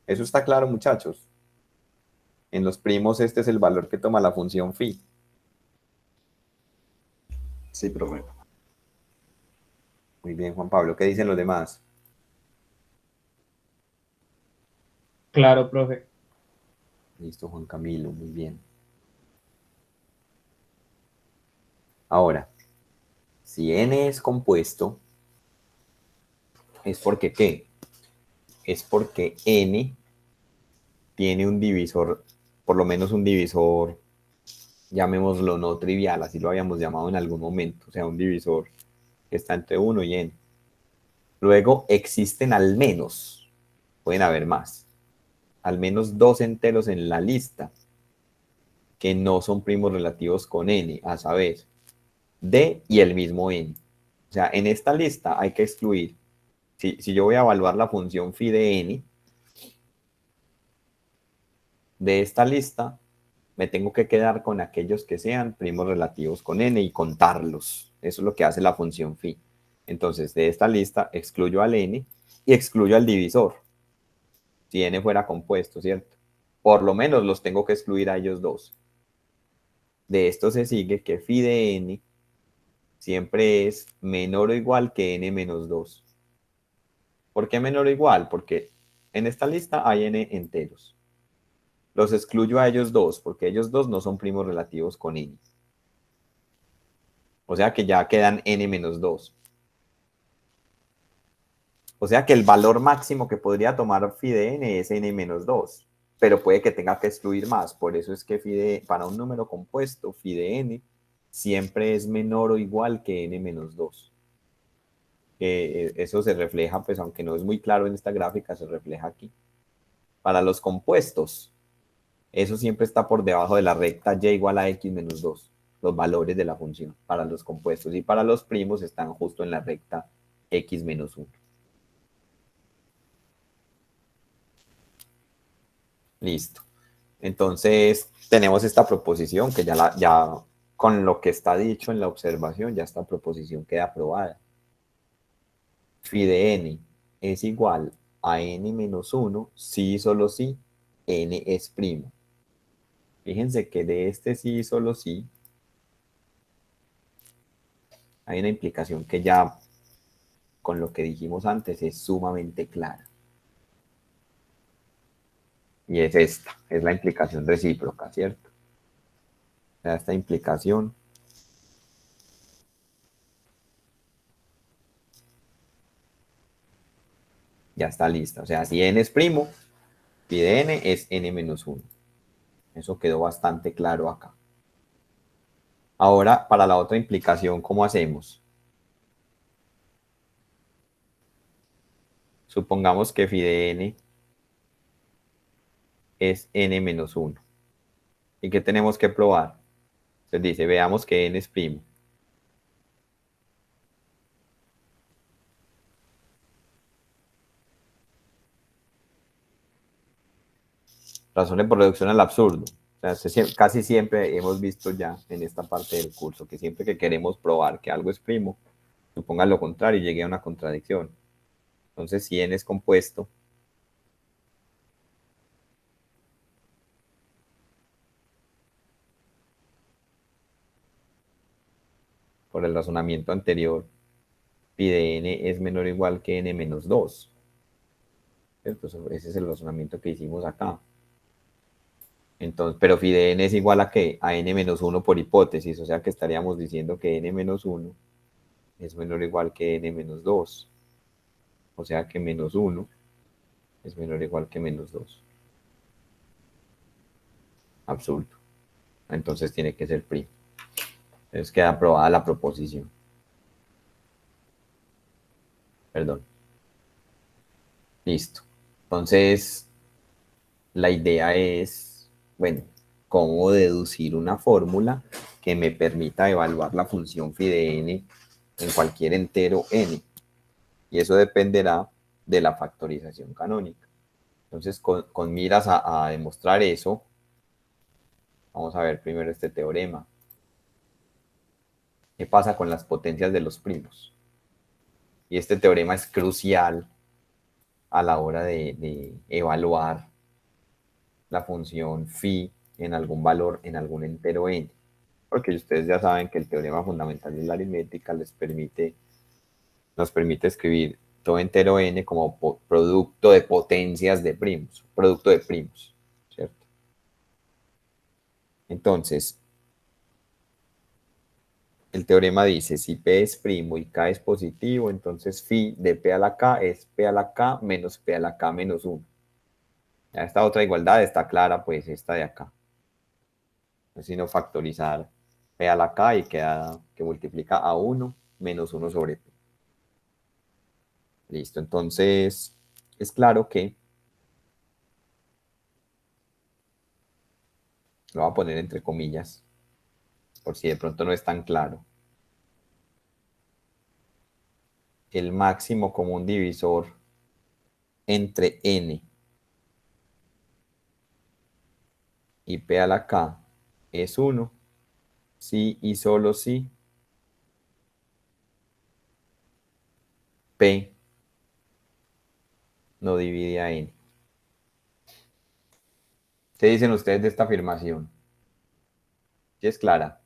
¿Eso está claro, muchachos? En los primos este es el valor que toma la función phi. Sí, profe. Muy bien, Juan Pablo. ¿Qué dicen los demás? Claro, profe. Listo, Juan Camilo. Muy bien. Ahora, si n es compuesto, es porque ¿qué? Es porque n tiene un divisor, por lo menos un divisor, llamémoslo no trivial, así lo habíamos llamado en algún momento, o sea, un divisor que está entre 1 y n. Luego existen al menos, pueden haber más, al menos dos enteros en la lista que no son primos relativos con n, a saber, d y el mismo n. O sea, en esta lista hay que excluir, si yo voy a evaluar la función phi de n, de esta lista me tengo que quedar con aquellos que sean primos relativos con n y contarlos. Eso es lo que hace la función phi. Entonces, de esta lista excluyo al n y excluyo al divisor. Si n fuera compuesto, ¿cierto? Por lo menos los tengo que excluir a ellos dos. De esto se sigue que phi de n siempre es menor o igual que n menos 2. ¿Por qué menor o igual? Porque en esta lista hay n enteros. Los excluyo a ellos dos, porque ellos dos no son primos relativos con n. O sea que ya quedan n menos 2. O sea que el valor máximo que podría tomar phi de n es n menos 2, pero puede que tenga que excluir más. Por eso es que para un número compuesto, phi de n siempre es menor o igual que n menos 2. Eso se refleja, pues aunque no es muy claro en esta gráfica, se refleja aquí. Para los compuestos, eso siempre está por debajo de la recta y igual a x menos 2, los valores de la función para los compuestos. Y para los primos están justo en la recta x menos 1. Listo. Entonces, tenemos esta proposición que ya con lo que está dicho en la observación, ya esta proposición queda aprobada. Phi de n es igual a n menos 1 si y solo si n es primo. Fíjense que de este sí y solo sí hay una implicación que ya con lo que dijimos antes es sumamente clara. Y es esta, es la implicación recíproca, ¿cierto? O sea, esta implicación ya está lista. O sea, si n es primo, phi de n es n menos 1. Eso quedó bastante claro acá. Ahora, para la otra implicación, ¿cómo hacemos? Supongamos que phi de n es n menos 1. ¿Y qué tenemos que probar? Entonces dice, veamos que n es primo. Razones por reducción al absurdo. O sea, casi siempre hemos visto ya en esta parte del curso que siempre que queremos probar que algo es primo, suponga lo contrario y llegue a una contradicción. Entonces, si n es compuesto, por el razonamiento anterior, phi de n es menor o igual que n menos 2. ¿Cierto? Ese es el razonamiento que hicimos acá. Entonces, pero phi de n es igual a ¿qué? A n menos 1 por hipótesis, o sea que estaríamos diciendo que n menos 1 es menor o igual que n menos 2. O sea que menos 1 es menor o igual que menos 2. Absurdo. Entonces tiene que ser primo. Entonces queda aprobada la proposición. Perdón. Listo. Entonces, la idea es, bueno, cómo deducir una fórmula que me permita evaluar la función phi de n en cualquier entero n. Y eso dependerá de la factorización canónica. Entonces, con miras a demostrar eso, vamos a ver primero este teorema. ¿Qué pasa con las potencias de los primos? Y este teorema es crucial a la hora de evaluar la función phi en algún valor, en algún entero n. Porque ustedes ya saben que el teorema fundamental de la aritmética les permite nos permite escribir todo entero n como producto de potencias de primos, producto de primos, ¿cierto? Entonces, el teorema dice, si P es primo y K es positivo, entonces phi de P a la K es P a la K menos P a la K menos 1. Ya esta otra igualdad está clara, pues esta de acá. Es sino factorizar P a la K y queda que multiplica a 1 menos 1 sobre P. Listo, entonces es claro que, lo voy a poner entre comillas, por si de pronto no es tan claro. El máximo común divisor entre n y P a la K es 1, si y solo si P no divide a n. ¿Qué dicen ustedes de esta afirmación? ¿Sí es clara?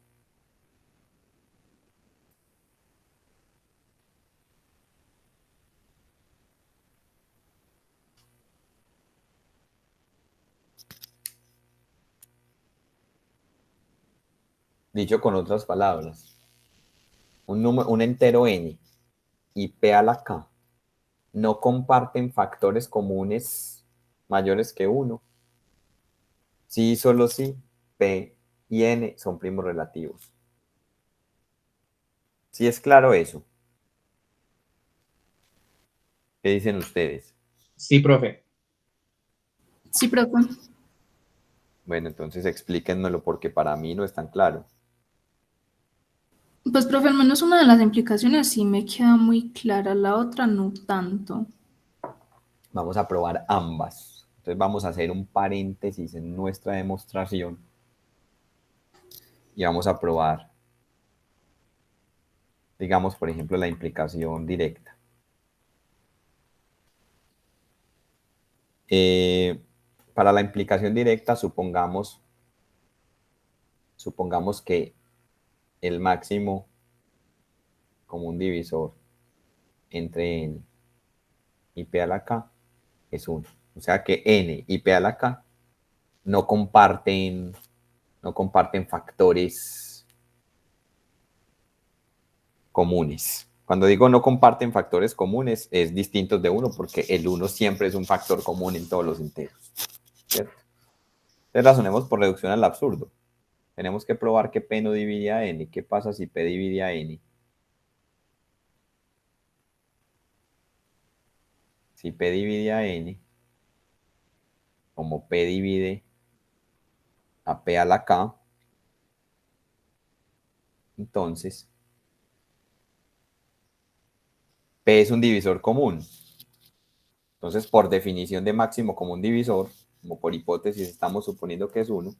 Dicho con otras palabras, un entero n y P a la K no comparten factores comunes mayores que 1. Sí, solo sí, P y N son primos relativos. ¿Sí es claro eso? ¿Qué dicen ustedes? Sí, profe. Sí, profe. Bueno, entonces explíquenmelo porque para mí no es tan claro. Pues, profe, al menos una de las implicaciones sí me queda muy clara, la otra no tanto. Vamos a probar ambas. Entonces vamos a hacer un paréntesis en nuestra demostración y vamos a probar, digamos, por ejemplo, la implicación directa. Para la implicación directa, supongamos que el máximo común divisor entre n y p a la k es 1. O sea que n y p a la k no comparten factores comunes. Cuando digo no comparten factores comunes, es distintos de 1 porque el 1 siempre es un factor común en todos los enteros, ¿cierto? Entonces razonemos por reducción al absurdo. Tenemos que probar que P no divide a N. ¿Qué pasa si P divide a N? Si P divide a N, como P divide a P a la K, entonces P es un divisor común. Entonces, por definición de máximo común divisor, como por hipótesis estamos suponiendo que es 1,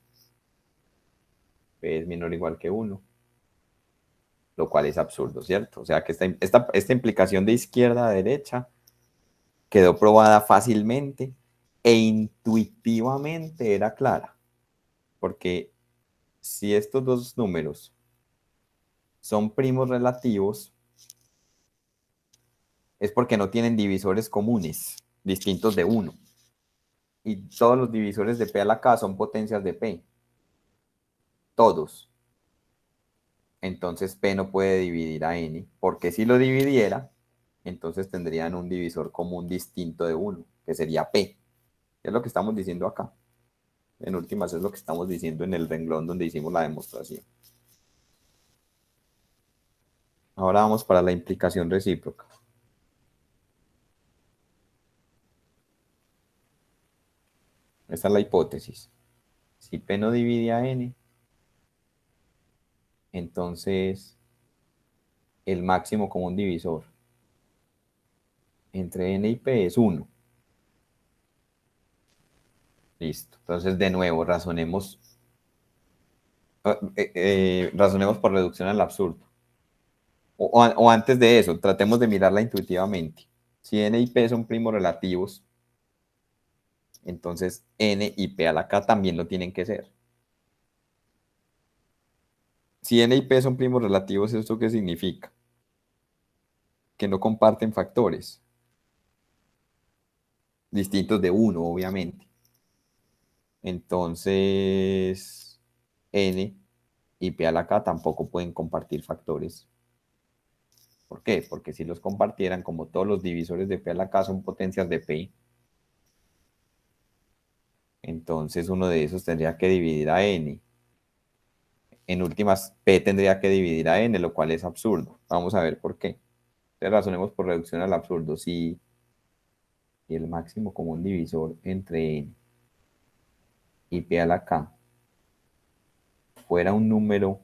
P es menor o igual que 1, lo cual es absurdo, ¿cierto? O sea que esta implicación de izquierda a derecha quedó probada fácilmente e intuitivamente era clara, porque si estos dos números son primos relativos, es porque no tienen divisores comunes distintos de 1. Y todos los divisores de P a la K son potencias de P. Todos. Entonces P no puede dividir a N, porque si lo dividiera, entonces tendrían un divisor común distinto de 1, que sería P. Es lo que estamos diciendo acá. En últimas es lo que estamos diciendo en el renglón donde hicimos la demostración. Ahora vamos para la implicación recíproca. Esta es la hipótesis. Si P no divide a N, entonces el máximo común divisor entre N y P es 1. Listo. Entonces, de nuevo, razonemos por reducción al absurdo. O antes de eso, tratemos de mirarla intuitivamente. Si N y P son primos relativos, entonces N y P a la K también lo tienen que ser. Si N y P son primos relativos, ¿esto qué significa? que no comparten factores distintos de 1, obviamente. Entonces, n y p a la k tampoco pueden compartir factores. ¿Por qué? Porque si los compartieran, como todos los divisores de p a la k son potencias de p, entonces uno de esos tendría que dividir a n. En últimas, p tendría que dividir a n, lo cual es absurdo. Vamos a ver por qué. Entonces razonemos por reducción al absurdo. Si el máximo común divisor entre n y p a la k fuera un número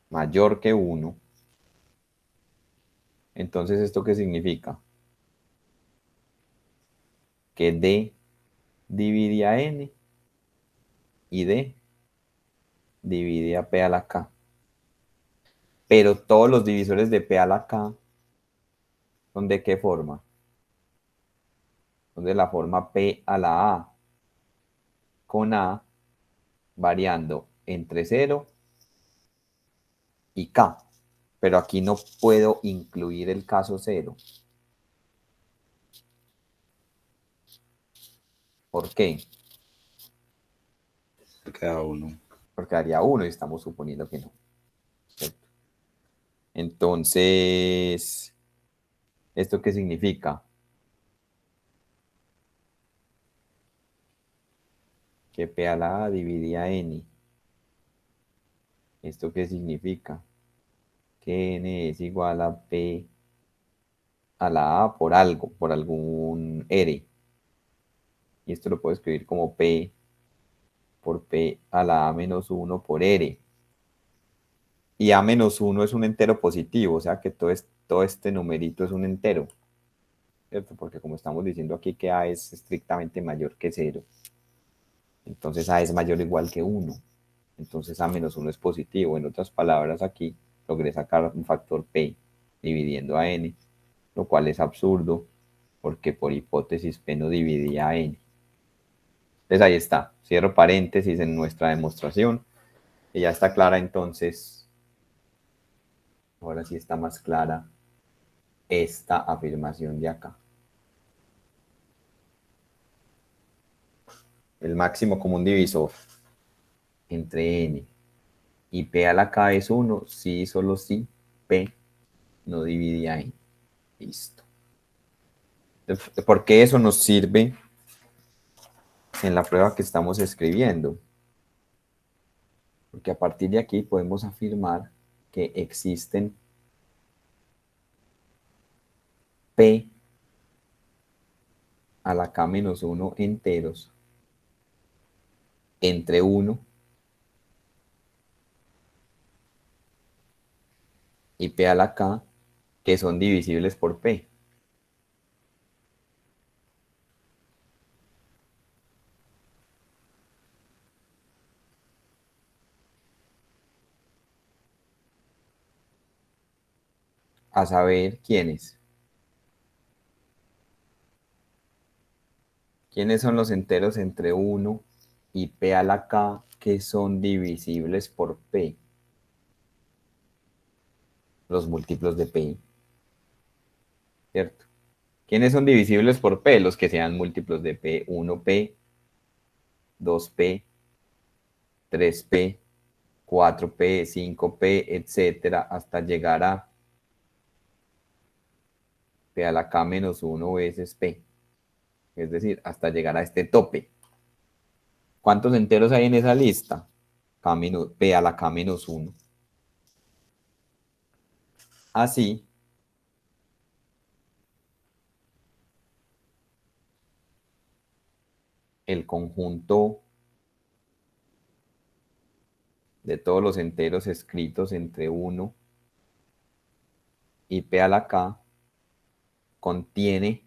mayor que 1, entonces ¿esto qué significa? Que d divide a n y d divide a p a la k. Pero todos los divisores de p a la k son ¿de qué forma? Son de la forma p a la a, con a variando entre 0 y k. Pero aquí no puedo incluir el caso 0. ¿Por qué? Se queda 1. Porque daría 1 y estamos suponiendo que no. ¿Cierto? Entonces, ¿esto qué significa? Que p a la a divide a n. ¿Esto qué significa? Que n es igual a p a la a por algo, por algún r. Y esto lo puedo escribir como p por p a la a menos 1 por r. Y a menos 1 es un entero positivo, o sea que todo este numerito es un entero, ¿cierto? Porque como estamos diciendo aquí que a es estrictamente mayor que 0, entonces a es mayor o igual que 1. Entonces a menos 1 es positivo. En otras palabras, aquí logré sacar un factor p dividiendo a n, lo cual es absurdo, porque por hipótesis p no dividía a n. Entonces ahí está, cierro paréntesis en nuestra demostración, y ya está clara entonces, ahora sí está más clara esta afirmación de acá. El máximo común divisor entre n y p a la k es 1, sí, solo sí, p no divide a n. Listo. ¿Por qué eso nos sirve en la prueba que estamos escribiendo? Porque a partir de aquí podemos afirmar que existen p a la k menos 1 enteros entre 1 y p a la k que son divisibles por p. A saber, ¿quiénes? ¿Quiénes son los enteros entre 1 y p a la k que son divisibles por p? Los múltiplos de p, ¿cierto? ¿Quiénes son divisibles por p? Los que sean múltiplos de p, 1p, 2p, 3p, 4p, 5p, etcétera, hasta llegar a p a la k menos 1 veces p. Es decir, hasta llegar a este tope. ¿Cuántos enteros hay en esa lista? P a la k menos 1. Así, el conjunto de todos los enteros escritos entre 1 y p a la k contiene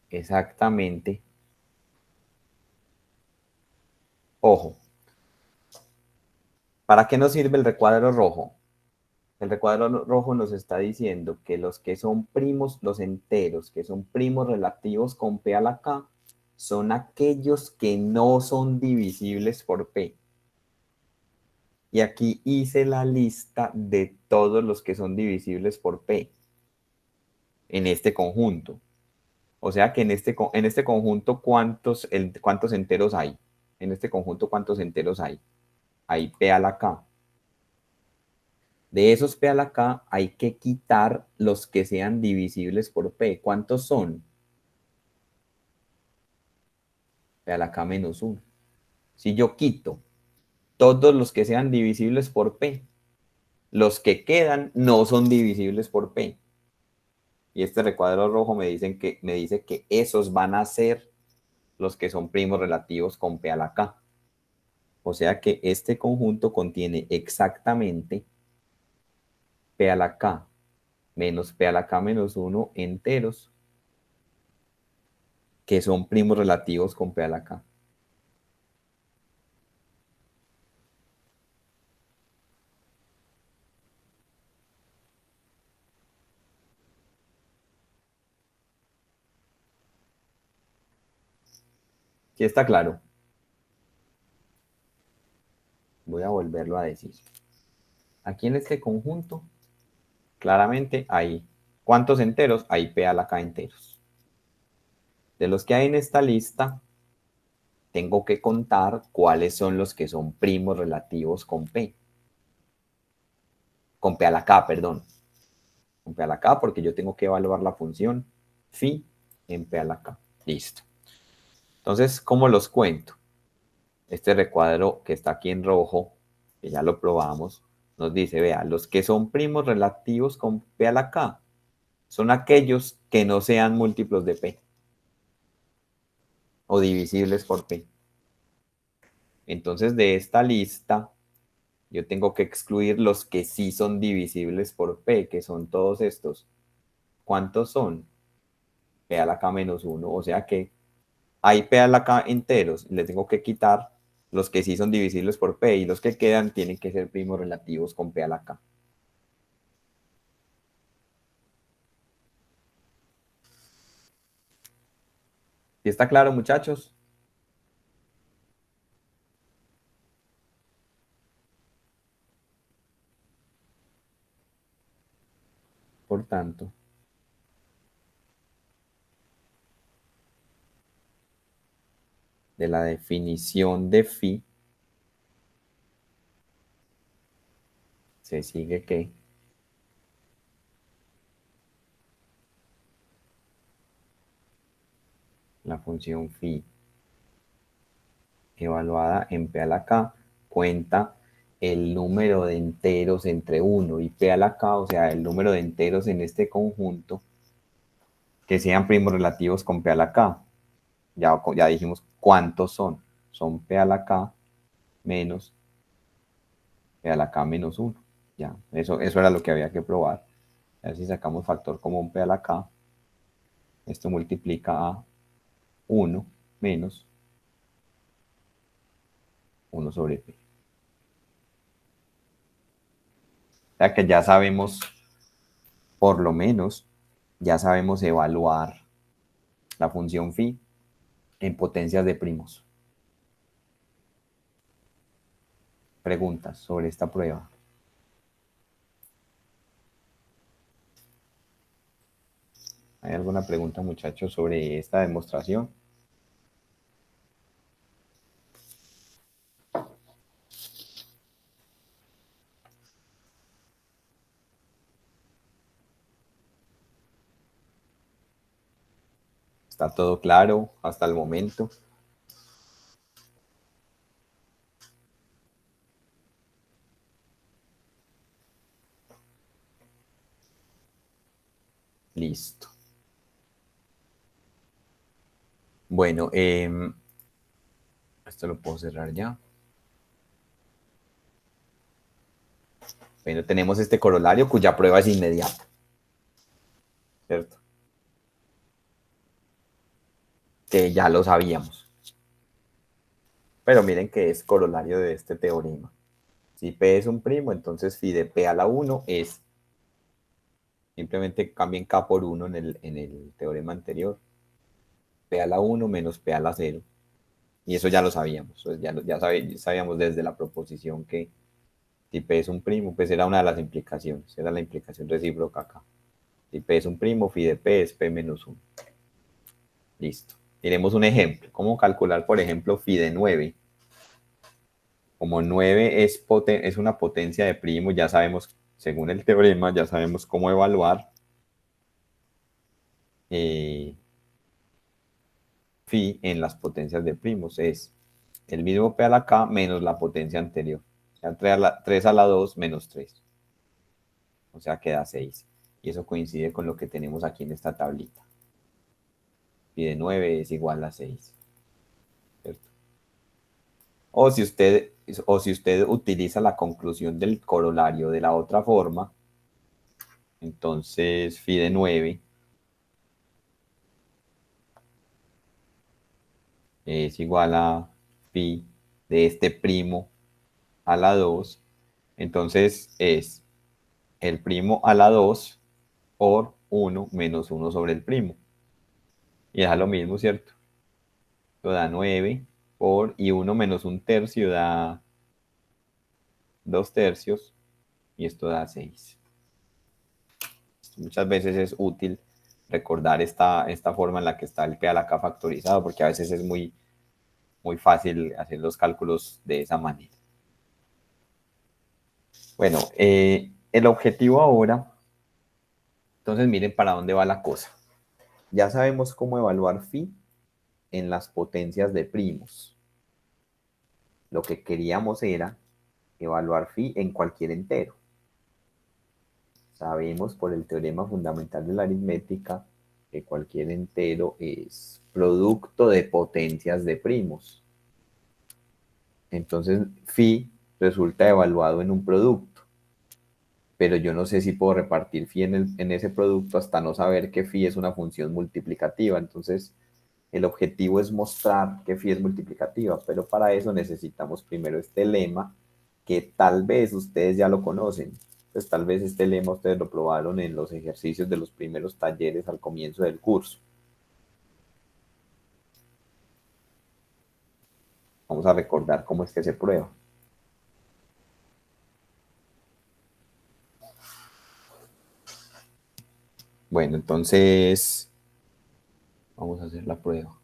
exactamente, ojo, ¿para qué nos sirve el recuadro rojo? El recuadro rojo nos está diciendo que los que son primos, los enteros que son primos relativos con p a la k, son aquellos que no son divisibles por p. Y aquí hice la lista de todos los que son divisibles por P en este conjunto. O sea que en este conjunto, ¿cuántos enteros hay? En este conjunto, ¿cuántos enteros hay? Hay P a la K. De esos P a la K hay que quitar los que sean divisibles por P. ¿Cuántos son? P a la K menos 1. Si yo quito todos los que sean divisibles por P, los que quedan no son divisibles por P. Y este recuadro rojo me dice que esos van a ser los que son primos relativos con P a la K. O sea que este conjunto contiene exactamente P a la K menos P a la K menos 1 enteros que son primos relativos con P a la K. ¿Sí está claro? Voy a volverlo a decir. Aquí en este conjunto, claramente hay ¿cuántos enteros? Hay P a la K enteros. De los que hay en esta lista, tengo que contar cuáles son los que son primos relativos con P. Con P a la K, perdón. Con P a la K, porque yo tengo que evaluar la función phi en P a la K. Listo. Entonces, ¿cómo los cuento? Este recuadro que está aquí en rojo, que ya lo probamos, nos dice, vea, los que son primos relativos con P a la K son aquellos que no sean múltiplos de P o divisibles por P. Entonces, de esta lista, yo tengo que excluir los que sí son divisibles por P, que son todos estos. ¿Cuántos son? P a la K menos 1, o sea que hay P a la K enteros, le tengo que quitar los que sí son divisibles por P y los que quedan tienen que ser primos relativos con P a la K. ¿Sí está claro, muchachos? Por tanto, de la definición de phi, se sigue que la función phi evaluada en P a la K cuenta el número de enteros entre 1 y P a la K, o sea, el número de enteros en este conjunto que sean primos relativos con P a la K. Ya dijimos cuántos son. Son P a la K menos P a la K menos 1. Ya, eso era lo que había que probar. A ver si sacamos factor común P a la K. Esto multiplica a 1 menos 1 sobre P. O sea que ya sabemos, por lo menos, ya sabemos evaluar la función phi en potencias de primos. Preguntas sobre esta prueba. ¿Hay alguna pregunta, muchachos, sobre esta demostración? ¿Está todo claro hasta el momento? Listo. Bueno, esto lo puedo cerrar ya. Bueno, tenemos este corolario cuya prueba es inmediata. ¿Cierto? Que ya lo sabíamos. Pero miren que es corolario de este teorema. Si P es un primo, entonces phi de P a la 1 es, simplemente cambien K por 1 en el teorema anterior, P a la 1 menos P a la 0. Y eso ya lo sabíamos. Ya sabíamos desde la proposición que Si P es un primo, pues era una de las implicaciones, era la implicación recíproca acá. Si P es un primo, phi de P es P menos 1. Listo. Miremos un ejemplo. ¿Cómo calcular, por ejemplo, phi de 9? Como 9 es una potencia de primo, ya sabemos, según el teorema, ya sabemos cómo evaluar phi en las potencias de primos. Es el mismo P a la K menos la potencia anterior. O sea, 3 a la 2 menos 3. O sea, queda 6. Y eso coincide con lo que tenemos aquí en esta tablita. Phi de 9 es igual a 6. ¿Cierto? O si usted utiliza la conclusión del corolario de la otra forma, entonces phi de 9 es igual a phi de este primo a la 2. Entonces es el primo a la 2 por 1 menos 1 sobre el primo. Y es lo mismo, ¿cierto? Esto da 9 y 1 menos 1/3 da 2/3 y esto da 6. Muchas veces es útil recordar esta forma en la que está el P a la K factorizado, porque a veces es muy fácil hacer los cálculos de esa manera. Bueno, el objetivo ahora, entonces miren para dónde va la cosa. Ya sabemos cómo evaluar phi en las potencias de primos. Lo que queríamos era evaluar phi en cualquier entero. Sabemos por el teorema fundamental de la aritmética que cualquier entero es producto de potencias de primos. Entonces, phi resulta evaluado en un producto. Pero yo no sé si puedo repartir phi en ese producto hasta no saber que phi es una función multiplicativa. Entonces, el objetivo es mostrar que phi es multiplicativa, pero para eso necesitamos primero este lema que tal vez ustedes ya lo conocen. Pues tal vez este lema ustedes lo probaron en los ejercicios de los primeros talleres al comienzo del curso. Vamos a recordar cómo es que se prueba. Bueno, entonces vamos a hacer la prueba.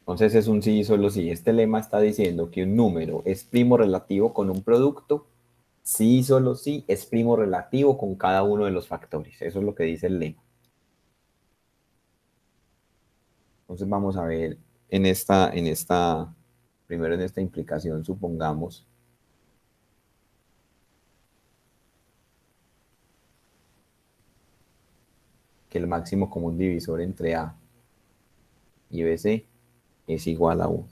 Entonces es un sí y solo sí. Este lema está diciendo que un número es primo relativo con un producto, sí y solo sí es primo relativo con cada uno de los factores. Eso es lo que dice el lema. Entonces vamos a ver primero en esta implicación, supongamos que el máximo común divisor entre A y BC es igual a 1.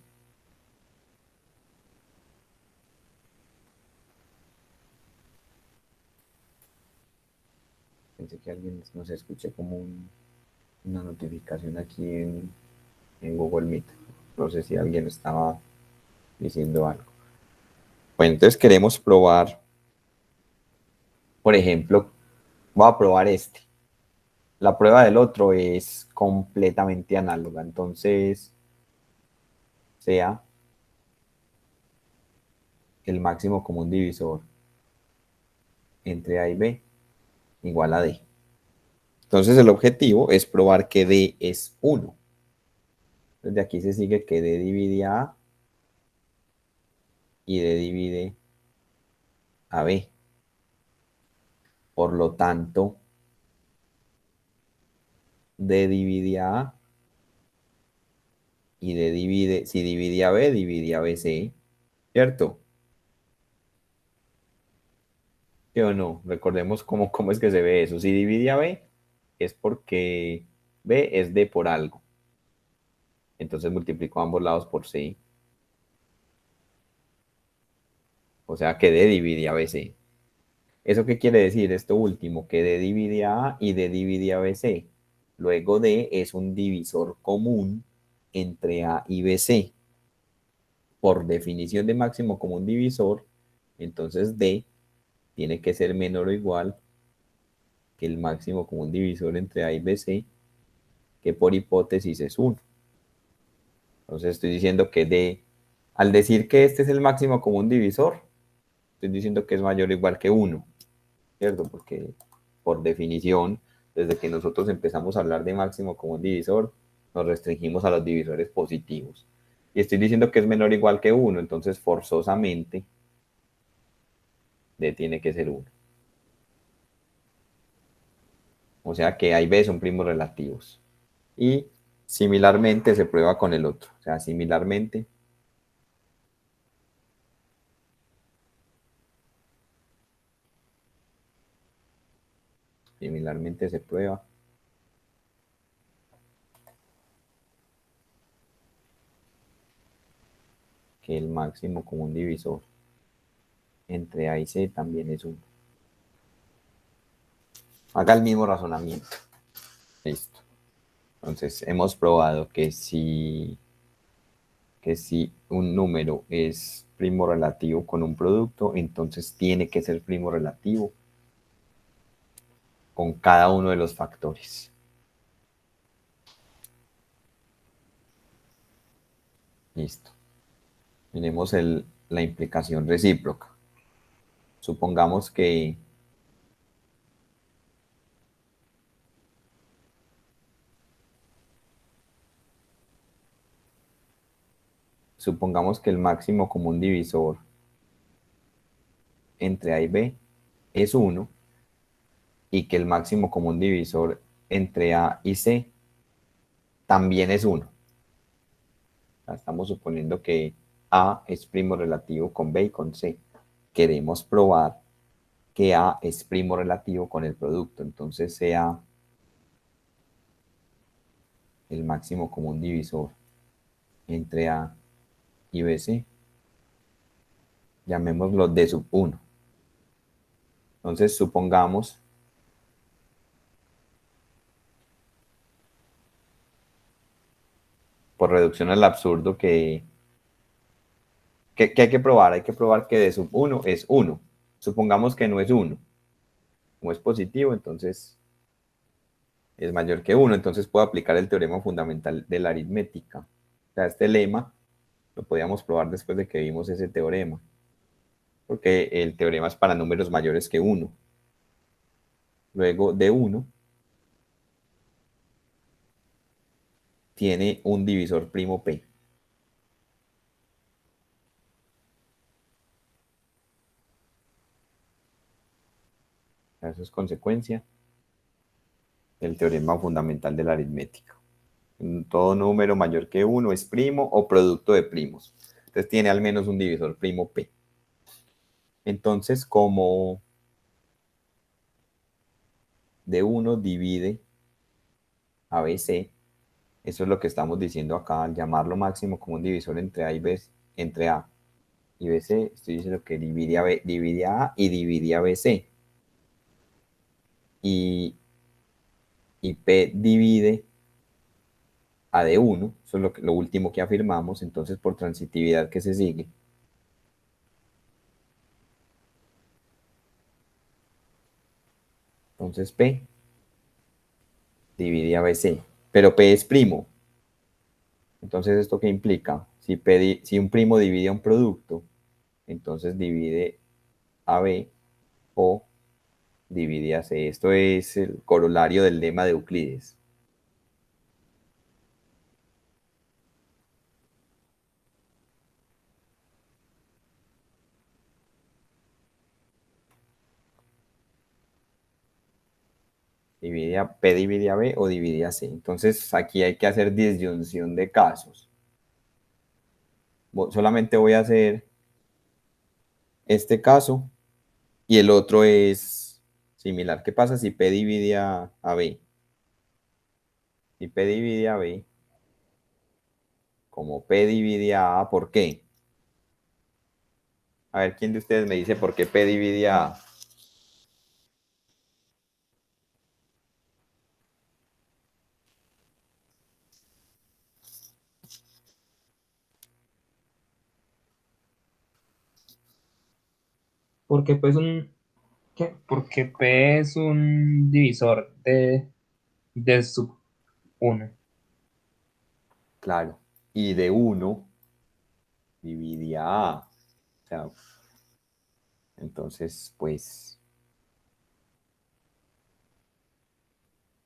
Pensé que alguien nos escuche como una notificación aquí en Google Meet. No sé si alguien estaba diciendo algo. Bueno, entonces queremos probar, por ejemplo, voy a probar este. La prueba del otro es completamente análoga, entonces sea el máximo común divisor entre A y B igual a D. Entonces el objetivo es probar que D es 1. Desde aquí se sigue que D divide a A y D divide a B. Por lo tanto, D divide a A y D divide, si divide a B, divide a BC, ¿cierto? ¿Sí o no? Recordemos cómo es que se ve eso. Si divide a B, es porque B es D por algo. Entonces multiplico ambos lados por C. O sea que D divide a BC. ¿Eso qué quiere decir? Esto último, que D divide a A y D divide a BC. Luego D es un divisor común entre A y BC. Por definición de máximo común divisor, entonces D tiene que ser menor o igual que el máximo común divisor entre A y BC, que por hipótesis es 1. Entonces estoy diciendo que D Al decir que este es el máximo común divisor, estoy diciendo que es mayor o igual que 1, ¿cierto? Porque por definición, desde que nosotros empezamos a hablar de máximo común divisor, nos restringimos a los divisores positivos. Y estoy diciendo que es menor o igual que 1, entonces forzosamente D tiene que ser 1. O sea que A y B son primos relativos. Y similarmente se prueba con el otro. O sea, similarmente se prueba que el máximo común divisor entre A y C también es 1. Haga el mismo razonamiento. Listo. Entonces, hemos probado que si un número es primo relativo con un producto, entonces tiene que ser primo relativo con cada uno de los factores. Listo. Tenemos la implicación recíproca. Supongamos que el máximo común divisor entre A y B es 1 y que el máximo común divisor entre A y C también es 1. Estamos suponiendo que A es primo relativo con B y con C. Queremos probar que A es primo relativo con el producto. Entonces sea el máximo común divisor entre A y BC. Llamémoslo D sub 1. Entonces supongamos por reducción al absurdo que hay que probar. Hay que probar que D sub 1 es 1. Supongamos que no es 1. Como es positivo, entonces es mayor que 1. Entonces puedo aplicar el teorema fundamental de la aritmética. O sea, este lema lo podíamos probar después de que vimos ese teorema. Porque el teorema es para números mayores que 1. Luego de 1 tiene un divisor primo P. Eso es consecuencia del teorema fundamental de la aritmética. Todo número mayor que 1 es primo o producto de primos. Entonces tiene al menos un divisor primo P. Entonces, como de 1 divide a BC, eso es lo que estamos diciendo acá, al llamarlo máximo como un divisor entre A y B, entre A y BC, estoy diciendo que divide a A y divide a BC. Y P divide a D1, eso es lo último que afirmamos, entonces por transitividad que se sigue. Entonces P divide a BC, pero P es primo. Entonces, ¿esto qué implica? Si un primo divide a un producto, entonces divide a B o divide a C. Esto es el corolario del lema de Euclides. P divide a B o divide a C. Entonces, aquí hay que hacer disyunción de casos. Solamente voy a hacer este caso y el otro es similar. ¿Qué pasa si P divide a B? Si P divide a B, como P divide a A, ¿por qué? A ver, ¿quién de ustedes me dice por qué P divide a A? Porque pues ¿qué? Porque P es un divisor de sub 1. Claro. Y de 1 divide a A. O sea, entonces, pues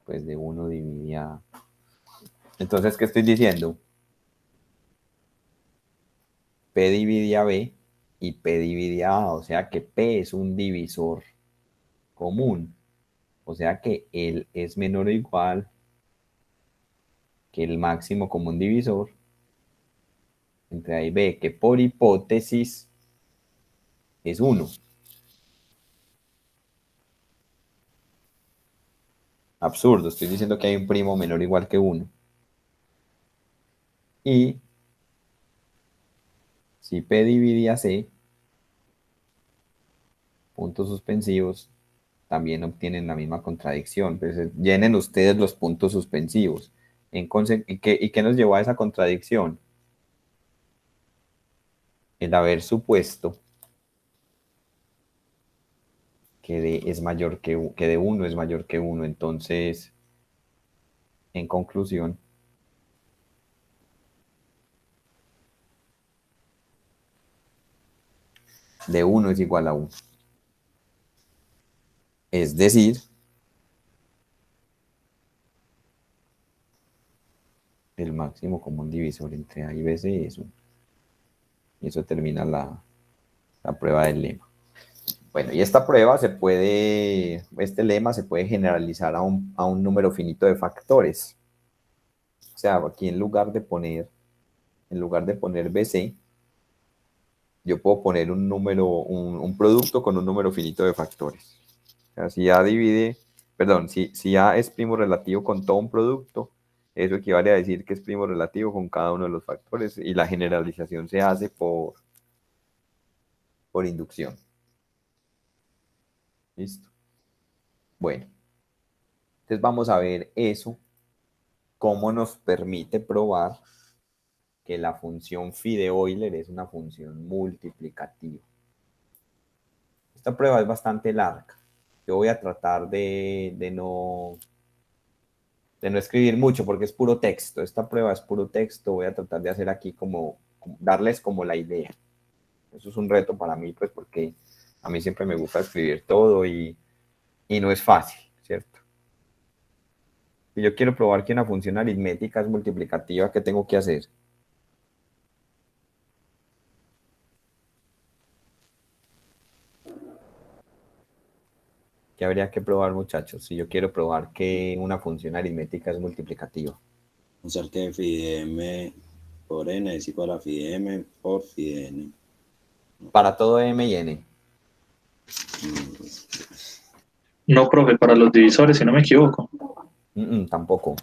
de 1 divide a A. Entonces, ¿qué estoy diciendo? P divide a B y P divide a A. O sea que P es un divisor común. O sea que él es menor o igual que el máximo común divisor entre A y B, que por hipótesis es 1. Absurdo, estoy diciendo que hay un primo menor o igual que 1. Y si P divide a C, puntos suspensivos, también obtienen la misma contradicción. Pues, llenen ustedes los puntos suspensivos. ¿Y qué nos llevó a esa contradicción? El haber supuesto que D es mayor que de 1 es mayor que 1. Entonces, en conclusión, de 1 es igual a 1. Es decir, el máximo común divisor entre A y B es 1. Y eso termina la prueba del lema. Bueno, y esta prueba este lema se puede generalizar a un número finito de factores. O sea, aquí en lugar de poner BC, yo puedo poner un producto con un número finito de factores. O sea, si A es primo relativo con todo un producto, eso equivale a decir que es primo relativo con cada uno de los factores y la generalización se hace por inducción. ¿Listo? Bueno, entonces vamos a ver eso, cómo nos permite probar que la función phi de Euler es una función multiplicativa. Esta prueba es bastante larga. Yo voy a tratar de no escribir mucho porque es puro texto. Esta prueba es puro texto. Voy a tratar de hacer aquí darles como la idea. Eso es un reto para mí, pues porque a mí siempre me gusta escribir todo y no es fácil, ¿cierto? Si yo quiero probar que una función aritmética es multiplicativa, ¿qué tengo que hacer? ¿Qué habría que probar, muchachos? Si yo quiero probar que una función aritmética es multiplicativa. Usar que phi de m por n es igual a phi de m por phi de n. Para todo m y n. No, profe, para los divisores, si no me equivoco. Tampoco.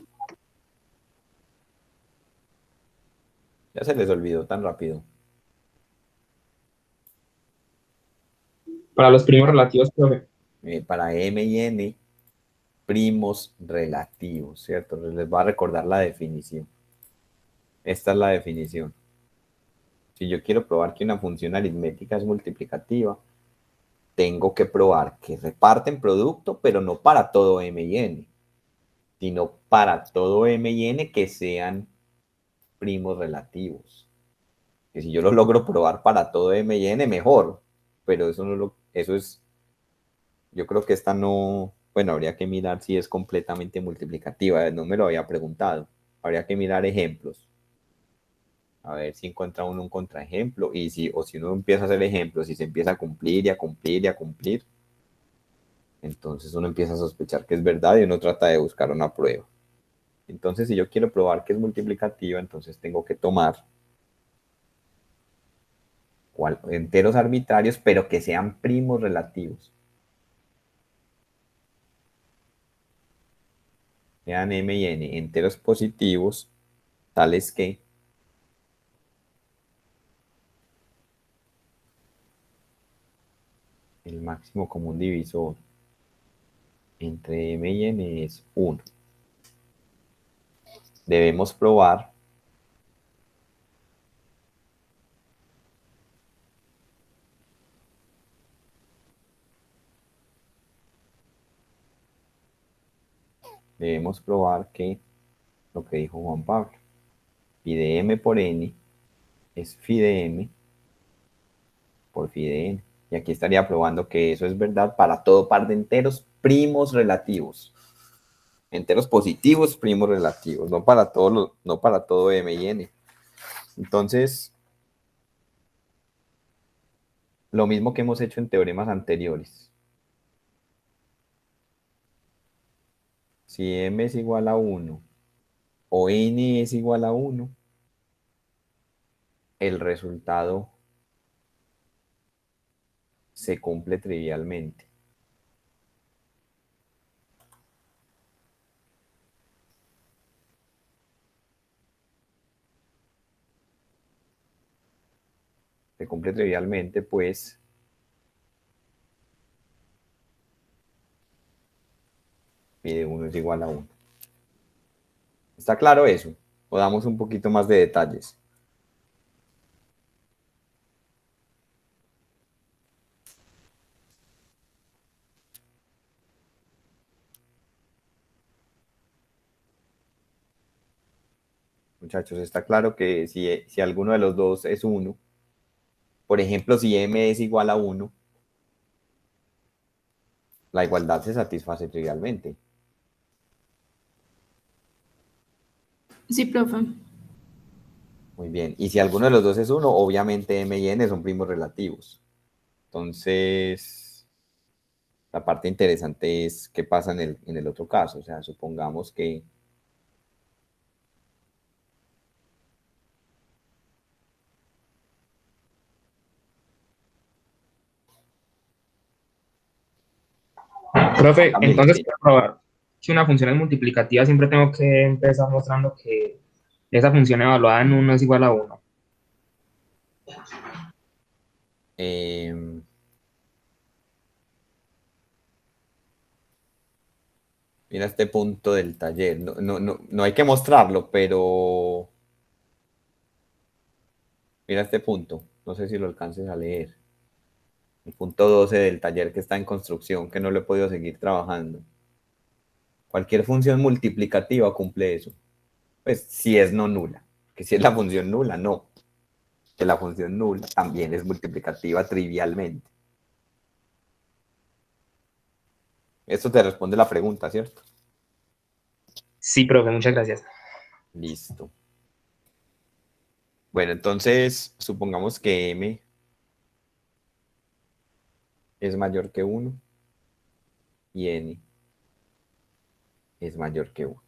Ya se les olvidó tan rápido. Para los primos relativos, profe. Para m y n, primos relativos, ¿cierto? Les voy a recordar la definición. Esta es la definición. Si yo quiero probar que una función aritmética es multiplicativa, tengo que probar que reparten producto, pero no para todo m y n, sino para todo m y n que sean primos relativos. Que si yo lo logro probar para todo m y n, mejor. Pero eso es, yo creo que esta no, bueno, habría que mirar si es completamente multiplicativa. No me lo había preguntado. Habría que mirar ejemplos. A ver si encuentra uno un contraejemplo. Si uno empieza a hacer ejemplos y se empieza a cumplir y a cumplir y a cumplir, entonces uno empieza a sospechar que es verdad y uno trata de buscar una prueba. Entonces, si yo quiero probar que es multiplicativa, entonces tengo que tomar enteros arbitrarios, pero que sean primos relativos. Sean m y n enteros positivos, tales que el máximo común divisor entre m y n es 1. Debemos probar que lo que dijo Juan Pablo, pi de m por n es phi de m por phi de n. Y aquí estaría probando que eso es verdad para todo par de enteros primos relativos. Enteros positivos primos relativos, no para todo m y n. Entonces, lo mismo que hemos hecho en teoremas anteriores. Si m es igual a 1 o n es igual a 1, el resultado se cumple trivialmente. Se cumple trivialmente, pues pi de 1 es igual a 1. ¿Está claro eso? O damos un poquito más de detalles. Muchachos, está claro que si alguno de los dos es 1, por ejemplo, si m es igual a 1, la igualdad se satisface trivialmente. Sí, profe. Muy bien. Y si alguno de los dos es 1, obviamente m y n son primos relativos. Entonces, la parte interesante es qué pasa en el otro caso. O sea, supongamos que Profe, Camilo, entonces sí. para probar que una función es multiplicativa siempre tengo que empezar mostrando que esa función evaluada en 1 es igual a 1. Em, Mira este punto del taller. No hay que mostrarlo, pero mira este punto. No sé si lo alcances a leer. El punto 12 del taller que está en construcción, que no lo he podido seguir trabajando. Cualquier función multiplicativa cumple eso. Pues si es no nula. Que si es la función nula, no. Que la función nula también es multiplicativa trivialmente. Esto te responde la pregunta, ¿cierto? Sí, profe, muchas gracias. Listo. Bueno, entonces supongamos que m es mayor que 1 y n es mayor que 1.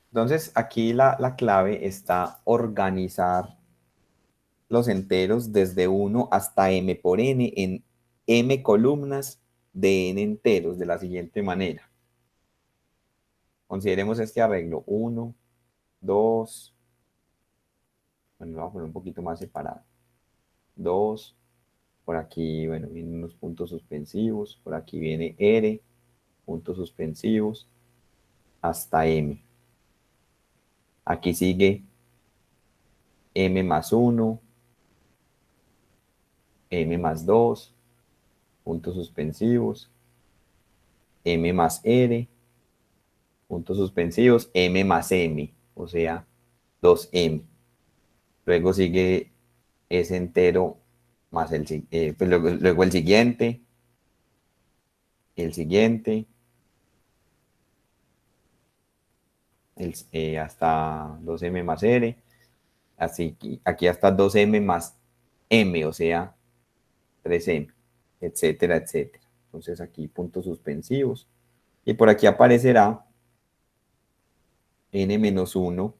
Entonces aquí la clave está organizar los enteros desde 1 hasta m por n en m columnas de n enteros de la siguiente manera. Consideremos este arreglo. 1, 2, bueno, lo voy a poner un poquito más separado. 2, por aquí, bueno, vienen unos puntos suspensivos, por aquí viene R, puntos suspensivos, hasta M. Aquí sigue M más 1, M más 2, puntos suspensivos, M más R, puntos suspensivos, M más M, o sea, 2M. Luego sigue ese entero más pues luego el siguiente, hasta 2M más R, así aquí hasta 2M más M, o sea, 3M, etcétera, etcétera. Entonces aquí puntos suspensivos. Y por aquí aparecerá n menos 1,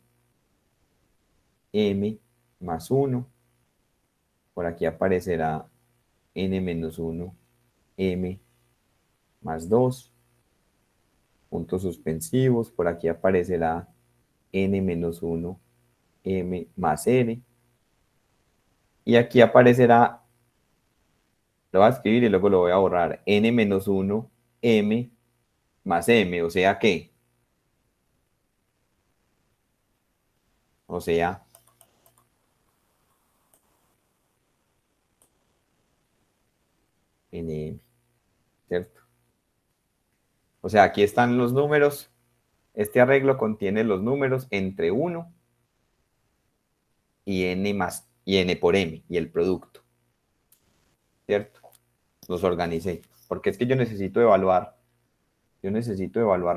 m más 1. Por aquí aparecerá n menos 1, m más 2. Puntos suspensivos. Por aquí aparecerá n menos 1, m más n. Y aquí aparecerá, lo voy a escribir y luego lo voy a borrar, n menos 1, m más m. O sea, nm, ¿cierto? O sea, aquí están los números. Este arreglo contiene los números entre 1 y n por m, y el producto, ¿cierto? Los organicé, porque es que yo necesito evaluar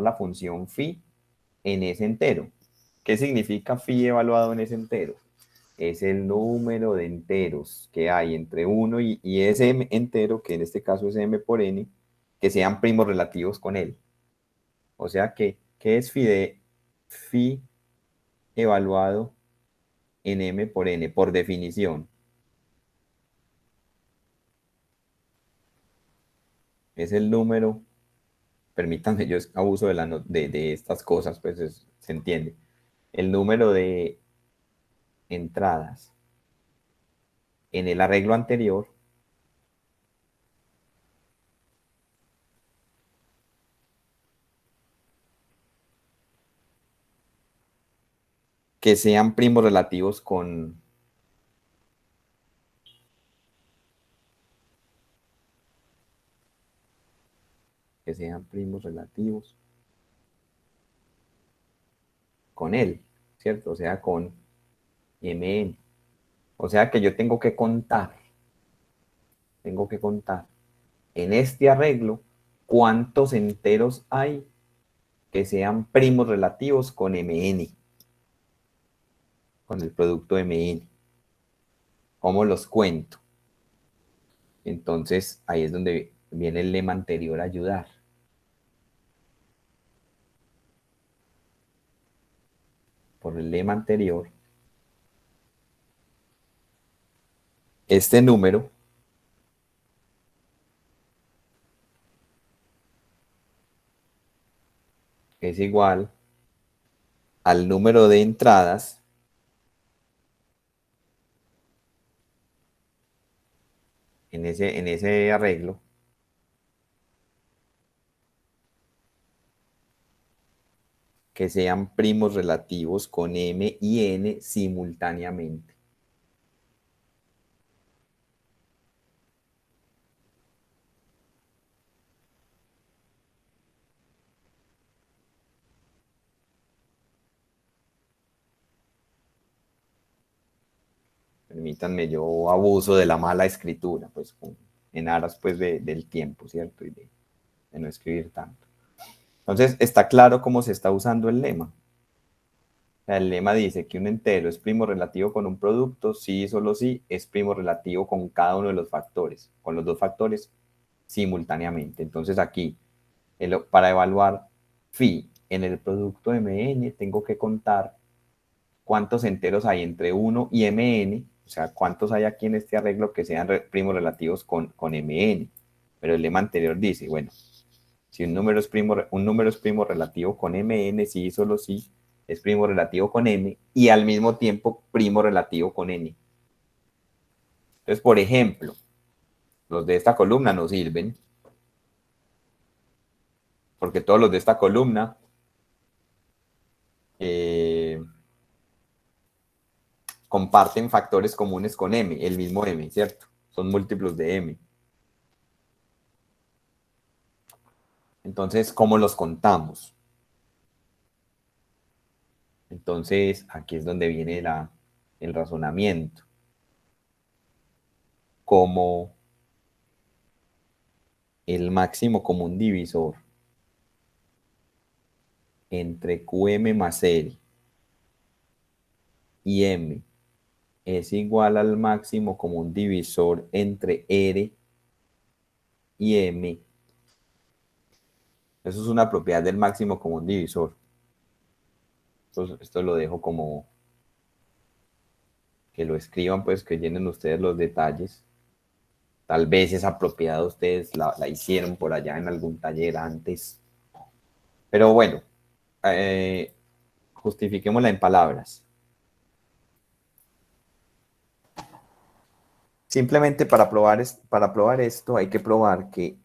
la función phi en ese entero. ¿Qué significa phi evaluado en ese entero? Es el número de enteros que hay entre 1 y ese entero, que en este caso es m por n, que sean primos relativos con él. O sea que, ¿qué es phi evaluado en m por n? Por definición, es el número, permítanme, yo abuso de estas cosas, pues se entiende. El número de entradas en el arreglo anterior que sean primos relativos con él, ¿cierto? O sea, con mn. O sea que yo tengo que contar en este arreglo cuántos enteros hay que sean primos relativos con mn, con el producto mn. ¿Cómo los cuento? Entonces, ahí es donde viene el lema anterior a ayudar. Por el lema anterior, este número es igual al número de entradas en ese arreglo que sean primos relativos con m y n simultáneamente. Permítanme, yo abuso de la mala escritura, pues en aras pues del tiempo, ¿cierto? Y de no escribir tanto. Entonces, está claro cómo se está usando el lema. O sea, el lema dice que un entero es primo relativo con un producto, si y solo si es primo relativo con cada uno de los factores, con los dos factores simultáneamente. Entonces aquí, para evaluar phi en el producto mn, tengo que contar cuántos enteros hay entre 1 y mn, o sea, cuántos hay aquí en este arreglo que sean primos relativos con mn. Pero el lema anterior dice, bueno, si un número es primo relativo con mn, si y solo si es primo relativo con m y al mismo tiempo primo relativo con n. Entonces, por ejemplo, los de esta columna no sirven porque todos los de esta columna comparten factores comunes con m, el mismo m, ¿cierto? Son múltiplos de m. Entonces, ¿cómo los contamos? Entonces, aquí es donde viene el razonamiento. Como el máximo común divisor entre qm más l y m es igual al máximo común divisor entre r y m. Eso es una propiedad del máximo común divisor. Esto lo dejo como que lo escriban, pues que llenen ustedes los detalles. Tal vez esa propiedad ustedes la hicieron por allá en algún taller antes. Pero bueno, justifiquémosla en palabras. Simplemente para probar esto hay que probar que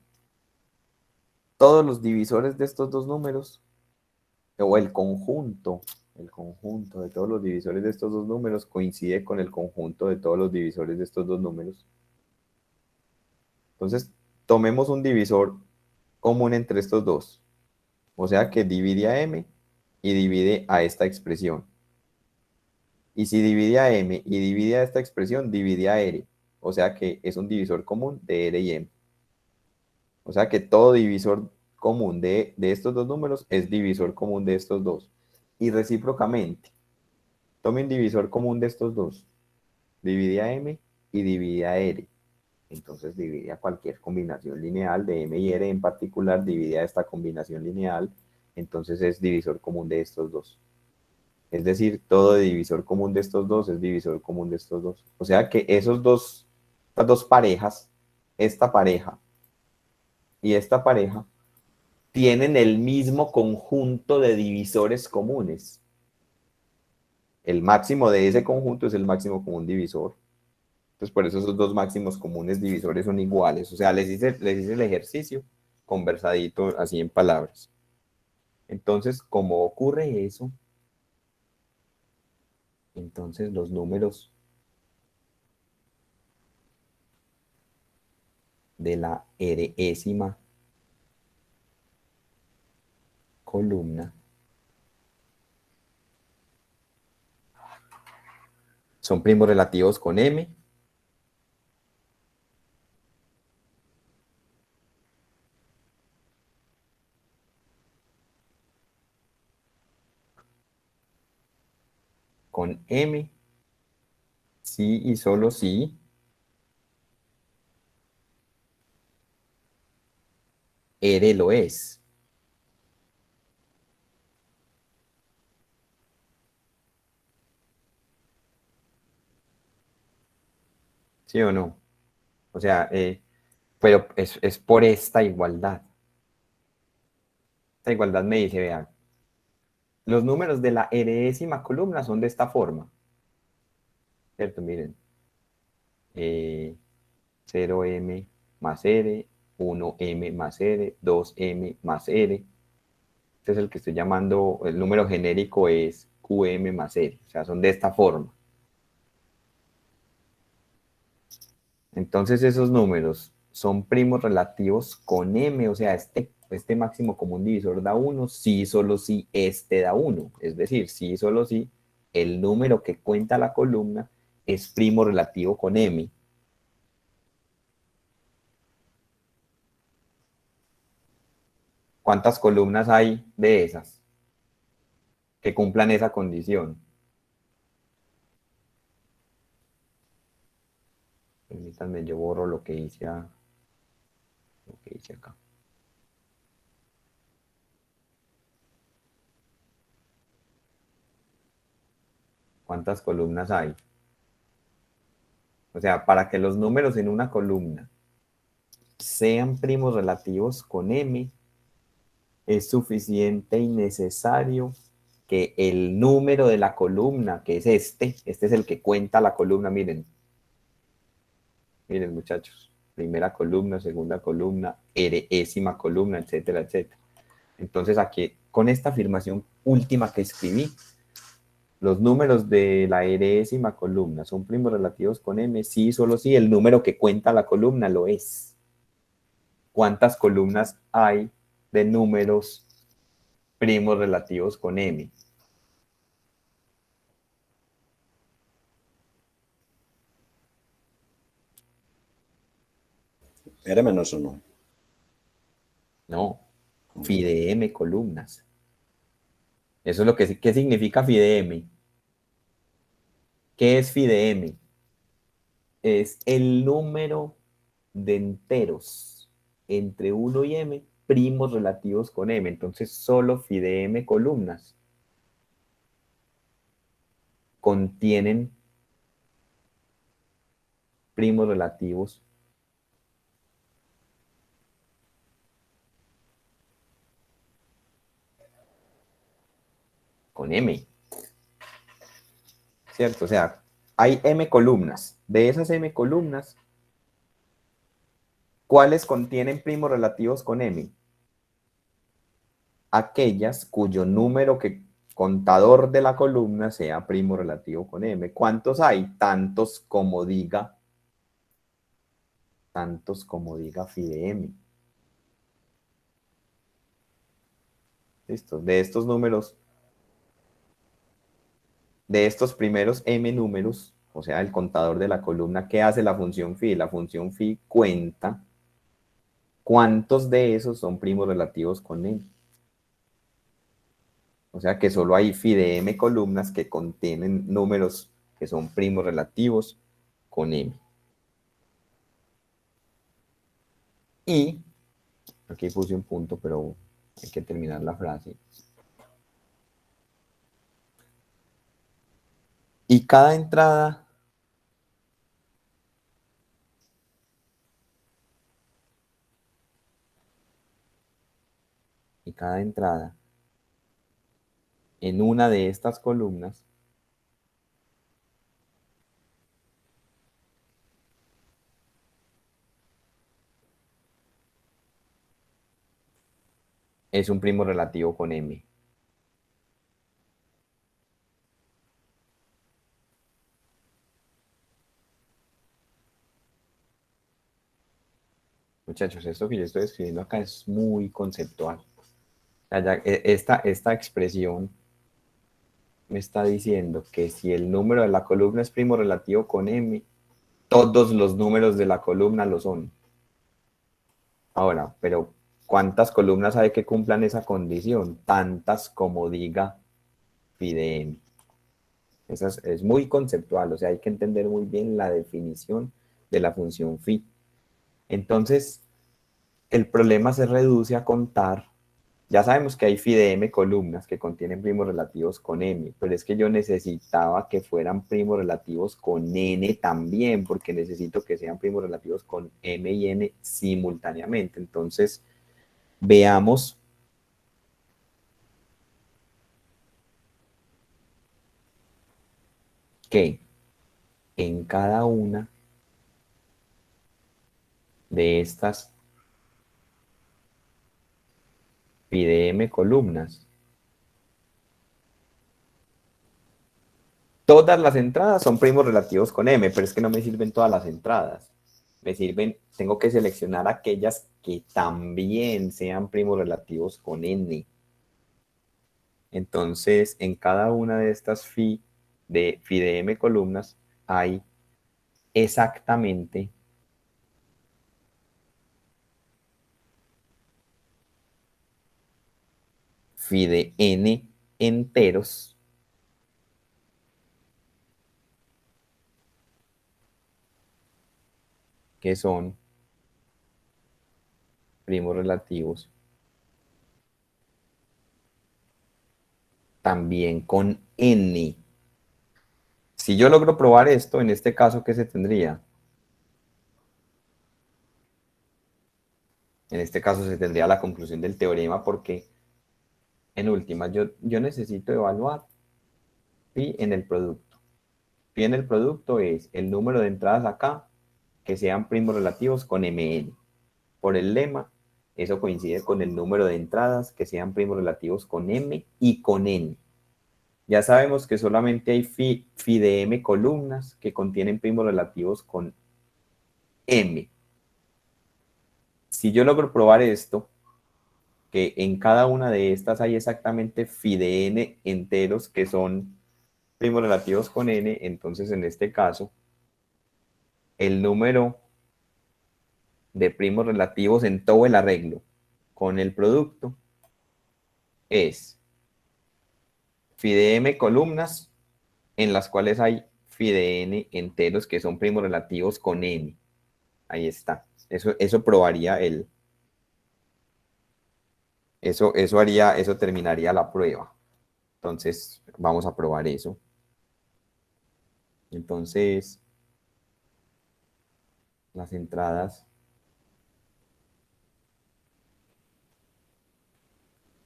todos los divisores de estos dos números, o el conjunto de todos los divisores de estos dos números coincide con el conjunto de todos los divisores de estos dos números. Entonces, tomemos un divisor común entre estos dos. O sea que divide a m y divide a esta expresión. Y si divide a m y divide a esta expresión, divide a r. O sea que es un divisor común de r y m. O sea que todo divisor común de estos dos números es divisor común de estos dos. Y recíprocamente, tome un divisor común de estos dos. Divide a m y divide a r. Entonces divide a cualquier combinación lineal de m y r, en particular divide a esta combinación lineal. Entonces es divisor común de estos dos. Es decir, todo divisor común de estos dos es divisor común de estos dos. O sea que estas dos parejas, esta pareja y esta pareja, tienen el mismo conjunto de divisores comunes. El máximo de ese conjunto es el máximo común divisor. Entonces, por eso esos dos máximos comunes divisores son iguales. O sea, les hice el ejercicio conversadito así en palabras. Entonces, como ocurre eso, entonces los números de la enésima columna son primos relativos con m. Con m, sí y solo sí, r lo es. ¿Sí o no? O sea, pero es por esta igualdad. Esta igualdad me dice, vean, los números de la enésima columna son de esta forma. ¿Cierto? Miren. 0m más r, 1m más r, 2m más r. Este es el que estoy llamando, el número genérico es qm más r. O sea, son de esta forma. Entonces esos números son primos relativos con m, o sea, este máximo común divisor da 1, sí, solo si este da 1. Es decir, sí, solo si el número que cuenta la columna es primo relativo con m. ¿Cuántas columnas hay de esas que cumplan esa condición? Permítanme, yo borro lo que hice acá. ¿Cuántas columnas hay? O sea, para que los números en una columna sean primos relativos con m, es suficiente y necesario que el número de la columna, que es este es el que cuenta la columna, miren muchachos, primera columna, segunda columna, enésima columna, etcétera, etcétera. Entonces aquí, con esta afirmación última que escribí, los números de la enésima columna son primos relativos con m, sí, solo si el número que cuenta la columna lo es. ¿Cuántas columnas hay de números primos relativos con m? ¿R menos 1? No, phi de m columnas. Eso es lo que, ¿qué significa phi de m? ¿Qué es phi de m? Es el número de enteros entre 1 y m primos relativos con m. Entonces solo phi de m columnas contienen primos relativos con m. ¿Cierto? O sea, hay m columnas. De esas m columnas, ¿cuáles contienen primos relativos con m? Aquellas cuyo número contador de la columna sea primo relativo con m. ¿Cuántos hay? Tantos como diga phi de m. ¿Listo? De estos números de estos primeros m números, o sea, el contador de la columna, ¿qué hace la función phi? La función phi cuenta cuántos de esos son primos relativos con n. O sea que solo hay phi de m columnas que contienen números que son primos relativos con m. Y, aquí puse un punto, pero hay que terminar la frase. Y cada entrada en una de estas columnas es un primo relativo con m. Muchachos, esto que yo estoy escribiendo acá es muy conceptual. O sea, esta expresión me está diciendo que si el número de la columna es primo relativo con m, todos los números de la columna lo son. Ahora, pero ¿cuántas columnas hay que cumplan esa condición? Tantas como diga phi de m. Esa es muy conceptual, o sea, hay que entender muy bien la definición de la función phi. Entonces, el problema se reduce a contar. Ya sabemos que hay phi de m columnas que contienen primos relativos con m, pero es que yo necesitaba que fueran primos relativos con n también, porque necesito que sean primos relativos con m y n simultáneamente. Entonces, veamos que en cada una de estas phi de m columnas, todas las entradas son primos relativos con m, pero es que no me sirven todas las entradas. Me sirven, tengo que seleccionar aquellas que también sean primos relativos con n. Entonces, en cada una de estas phi de m columnas hay exactamente phi de n enteros que son primos relativos también con n. Si yo logro probar esto, en este caso, ¿qué se tendría? En este caso se tendría la conclusión del teorema porque, en última, yo necesito evaluar phi en el producto. Phi en el producto es el número de entradas acá que sean primos relativos con mn. Por el lema, eso coincide con el número de entradas que sean primos relativos con m y con n. Ya sabemos que solamente hay phi de m columnas que contienen primos relativos con m. Si yo logro probar esto, que en cada una de estas hay exactamente phi de n enteros que son primos relativos con n, entonces en este caso, el número de primos relativos en todo el arreglo con el producto es phi de m columnas en las cuales hay phi de n enteros que son primos relativos con n. Ahí está. Eso probaría eso terminaría la prueba. Entonces, vamos a probar eso. Entonces, las entradas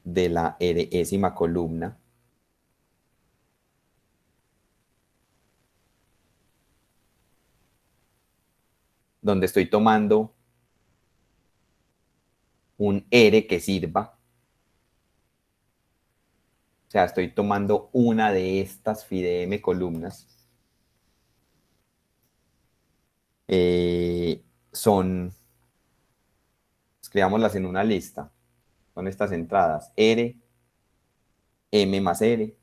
de la n.ª columna donde estoy tomando un R que sirva. O sea, estoy tomando una de estas phi de m columnas. Escribámoslas en una lista. Son estas entradas. R, M más R,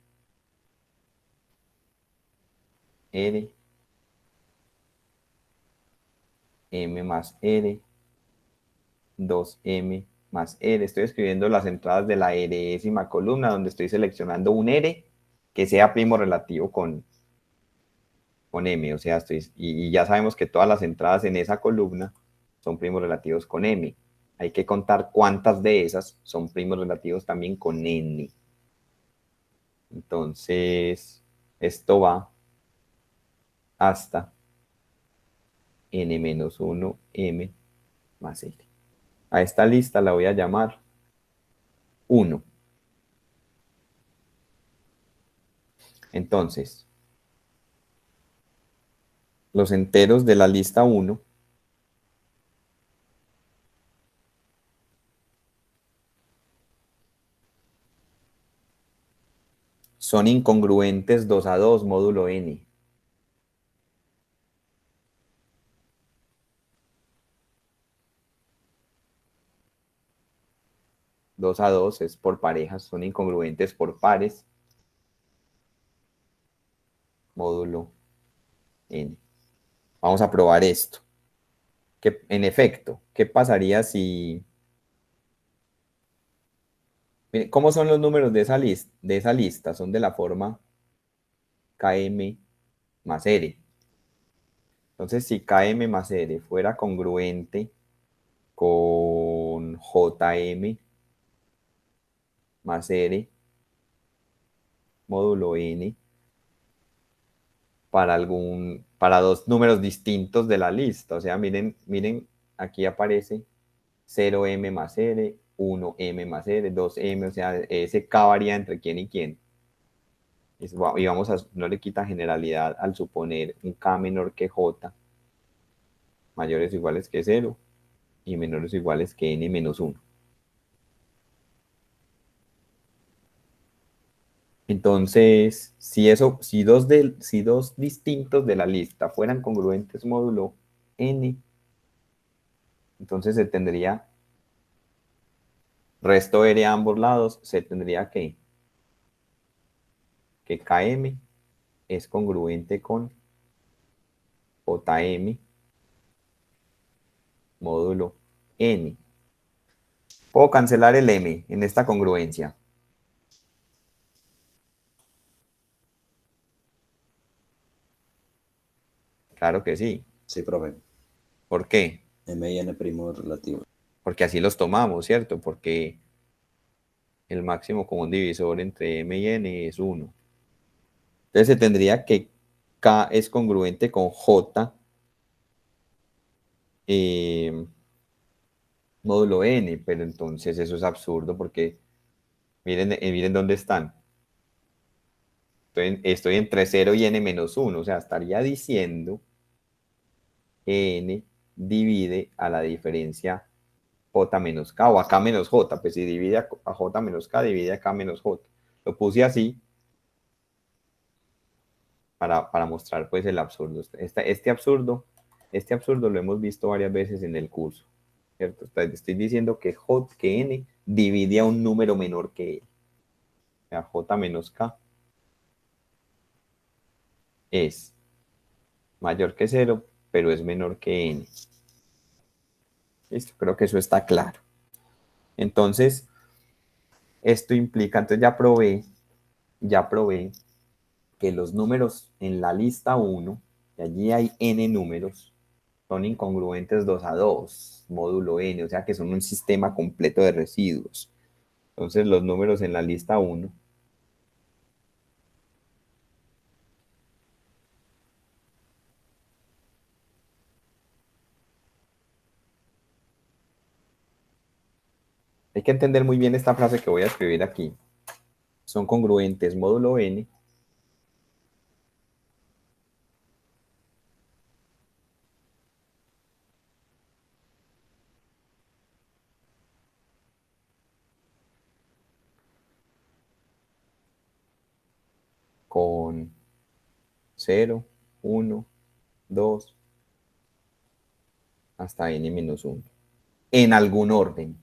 R, M más R, 2M más R. Estoy escribiendo las entradas de la Résima columna donde estoy seleccionando un R que sea primo relativo con M. O sea, y ya sabemos que todas las entradas en esa columna son primos relativos con M. Hay que contar cuántas de esas son primos relativos también con N. Entonces, esto va hasta N-1 M más R. A esta lista la voy a llamar 1. Entonces, los enteros de la lista 1 son incongruentes 2 a 2 módulo n. Dos a 2 es por parejas, son incongruentes por pares, módulo n. Vamos a probar esto. Que, en efecto, ¿qué pasaría si... Miren, ¿cómo son los números de esa lista? Son de la forma Km más R. Entonces, si Km más R fuera congruente con Jm más R módulo n para dos números distintos de la lista. O sea, miren, aquí aparece 0m más r, 1m más r, 2m, o sea, ese k varía entre quién y quién. Y no le quita generalidad al suponer un k menor que j, mayores o iguales que 0 y menores o iguales que n menos 1. Entonces, si dos distintos de la lista fueran congruentes módulo n, entonces se tendría resto R a ambos lados, se tendría que Km es congruente con Jm módulo n. Puedo cancelar el m en esta congruencia. Claro que sí. Sí, profe. ¿Por qué? M y N primo relativo. Porque así los tomamos, ¿cierto? Porque el máximo común divisor entre m y n es 1. Entonces se tendría que K es congruente con J módulo n, pero entonces eso es absurdo porque miren dónde están. Estoy entre 0 y n menos 1, o sea, estaría diciendo que n divide a la diferencia j menos k o a k menos j, pues si divide a j menos k, divide a k menos j. Lo puse así para mostrar pues el absurdo. Este absurdo lo hemos visto varias veces en el curso, ¿cierto? Estoy diciendo que n divide a un número menor que él. O sea, j menos k es mayor que 0, pero es menor que n. Listo, creo que eso está claro. Entonces, esto implica, entonces ya probé que los números en la lista 1, y allí hay n números, son incongruentes 2 a 2, módulo n, o sea que son un sistema completo de residuos. Entonces los números en la lista 1 hay que entender muy bien esta frase que voy a escribir aquí. Son congruentes módulo n con 0, 1, 2, hasta n menos 1, en algún orden.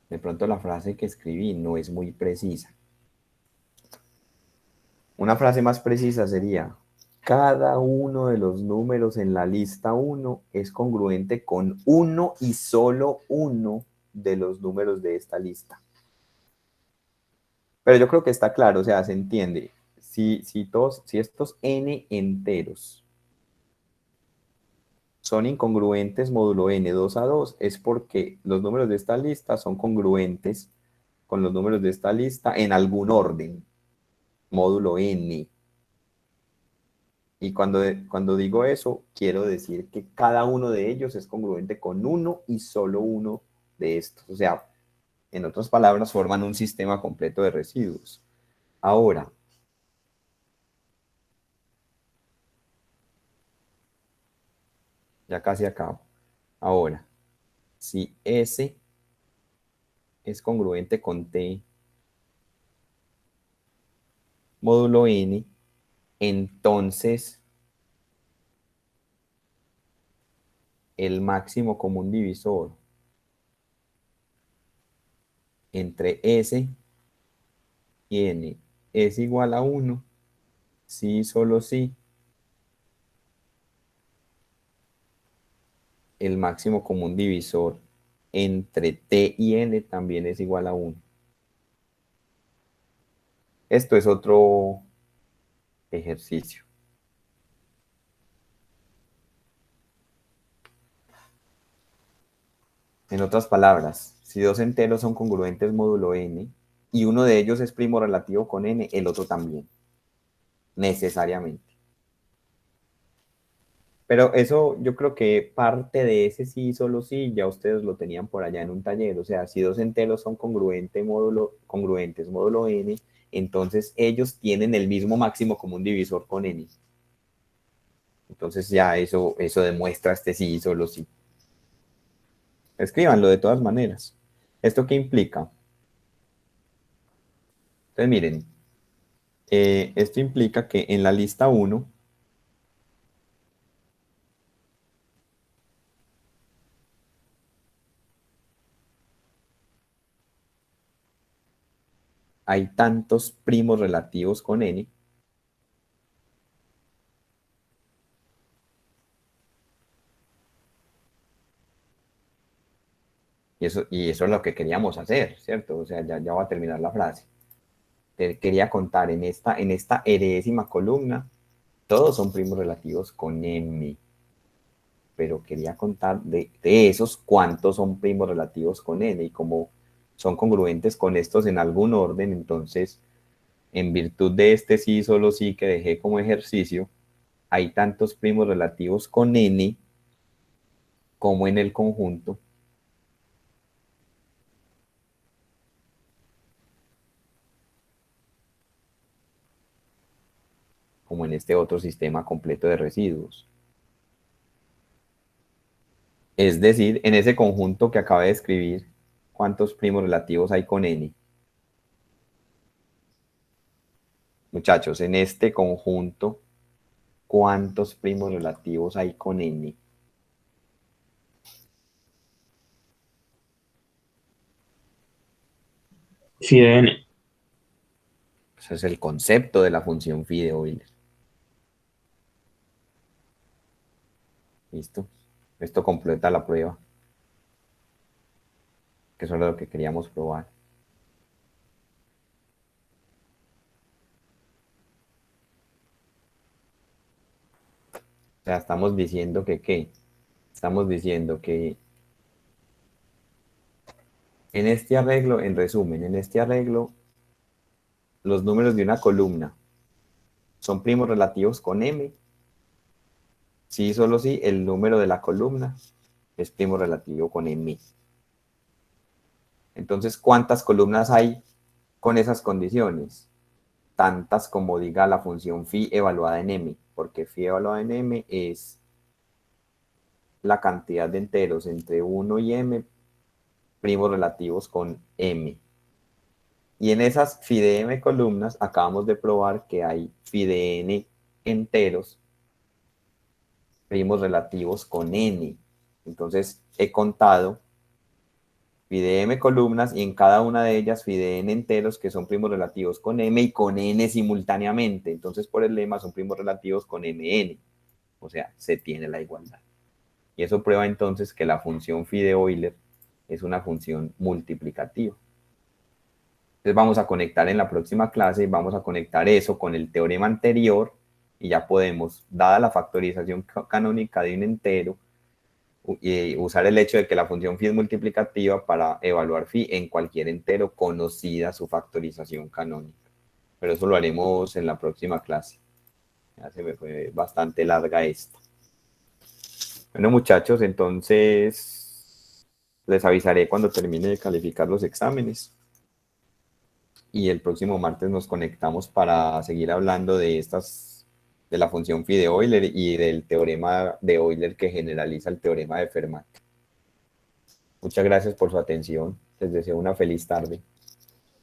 De pronto la frase que escribí no es muy precisa. una frase más precisa sería: cada uno de los números en la lista 1 es congruente con uno y solo uno de los números de esta lista. Pero yo creo que está claro, o sea, se entiende. Si estos n enteros son incongruentes módulo n 2 a 2, es porque los números de esta lista son congruentes con los números de esta lista en algún orden, módulo n. Y cuando digo eso, quiero decir que cada uno de ellos es congruente con uno y solo uno de estos. O sea, en otras palabras, forman un sistema completo de residuos. Ahora, ya casi acabo. Ahora, si S es congruente con T módulo N, entonces el máximo común divisor entre S y N es igual a 1, si solo si el máximo común divisor entre T y N también es igual a 1. Esto es otro ejercicio. En otras palabras, si dos enteros son congruentes módulo n y uno de ellos es primo relativo con n, el otro también, necesariamente. Pero eso yo creo que parte de ese sí, solo sí, ya ustedes lo tenían por allá en un taller. O sea, si dos enteros son congruentes módulo n, entonces ellos tienen el mismo máximo común divisor con n. Entonces ya eso demuestra este sí, solo sí. Escríbanlo de todas maneras. ¿Esto qué implica? Entonces miren, esto implica que en la lista 1 hay tantos primos relativos con n y eso es lo que queríamos hacer, ¿cierto? O sea, ya va a terminar la frase. Te quería contar en esta n columna, todos son primos relativos con m, pero quería contar de esos cuántos son primos relativos con n, y como son congruentes con estos en algún orden, entonces, en virtud de este sí, solo sí que dejé como ejercicio, hay tantos primos relativos con n como en el conjunto como en este otro sistema completo de residuos. Es decir, en ese conjunto que acabé de escribir, ¿cuántos primos relativos hay con n? Muchachos, en este conjunto, ¿cuántos primos relativos hay con n? Phi de n. Ese es el concepto de la función phi de Euler. ¿Listo? Esto completa la prueba, que eso es lo que queríamos probar. O sea, estamos diciendo que ¿qué? Estamos diciendo que en este arreglo, en resumen, en este arreglo, los números de una columna son primos relativos con m. Sí, solo si el número de la columna es primo relativo con m. Entonces, ¿cuántas columnas hay con esas condiciones? Tantas como diga la función phi evaluada en m, porque phi evaluada en m es la cantidad de enteros entre 1 y m primos relativos con m. Y en esas phi de m columnas acabamos de probar que hay phi de n enteros primos relativos con n. Entonces he contado phi de m columnas y en cada una de ellas phi de n enteros que son primos relativos con m y con n simultáneamente. Entonces, por el lema son primos relativos con mn. O sea, se tiene la igualdad. Y eso prueba entonces que la función phi de Euler es una función multiplicativa. Entonces vamos a conectar en la próxima clase, vamos a conectar eso con el teorema anterior y ya podemos, dada la factorización canónica de un entero, y usar el hecho de que la función phi es multiplicativa para evaluar phi en cualquier entero conocida su factorización canónica. Pero eso lo haremos en la próxima clase. Ya se me fue bastante larga esta. Bueno, muchachos, entonces les avisaré cuando termine de calificar los exámenes. Y el próximo martes nos conectamos para seguir hablando de la función phi de Euler y del teorema de Euler que generaliza el teorema de Fermat. Muchas gracias por su atención. Les deseo una feliz tarde.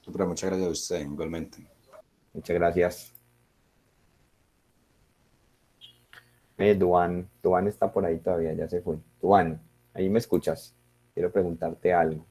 Muchas gracias a usted, igualmente. Muchas gracias. Duan está por ahí todavía, ya se fue. Duan, ahí me escuchas. Quiero preguntarte algo.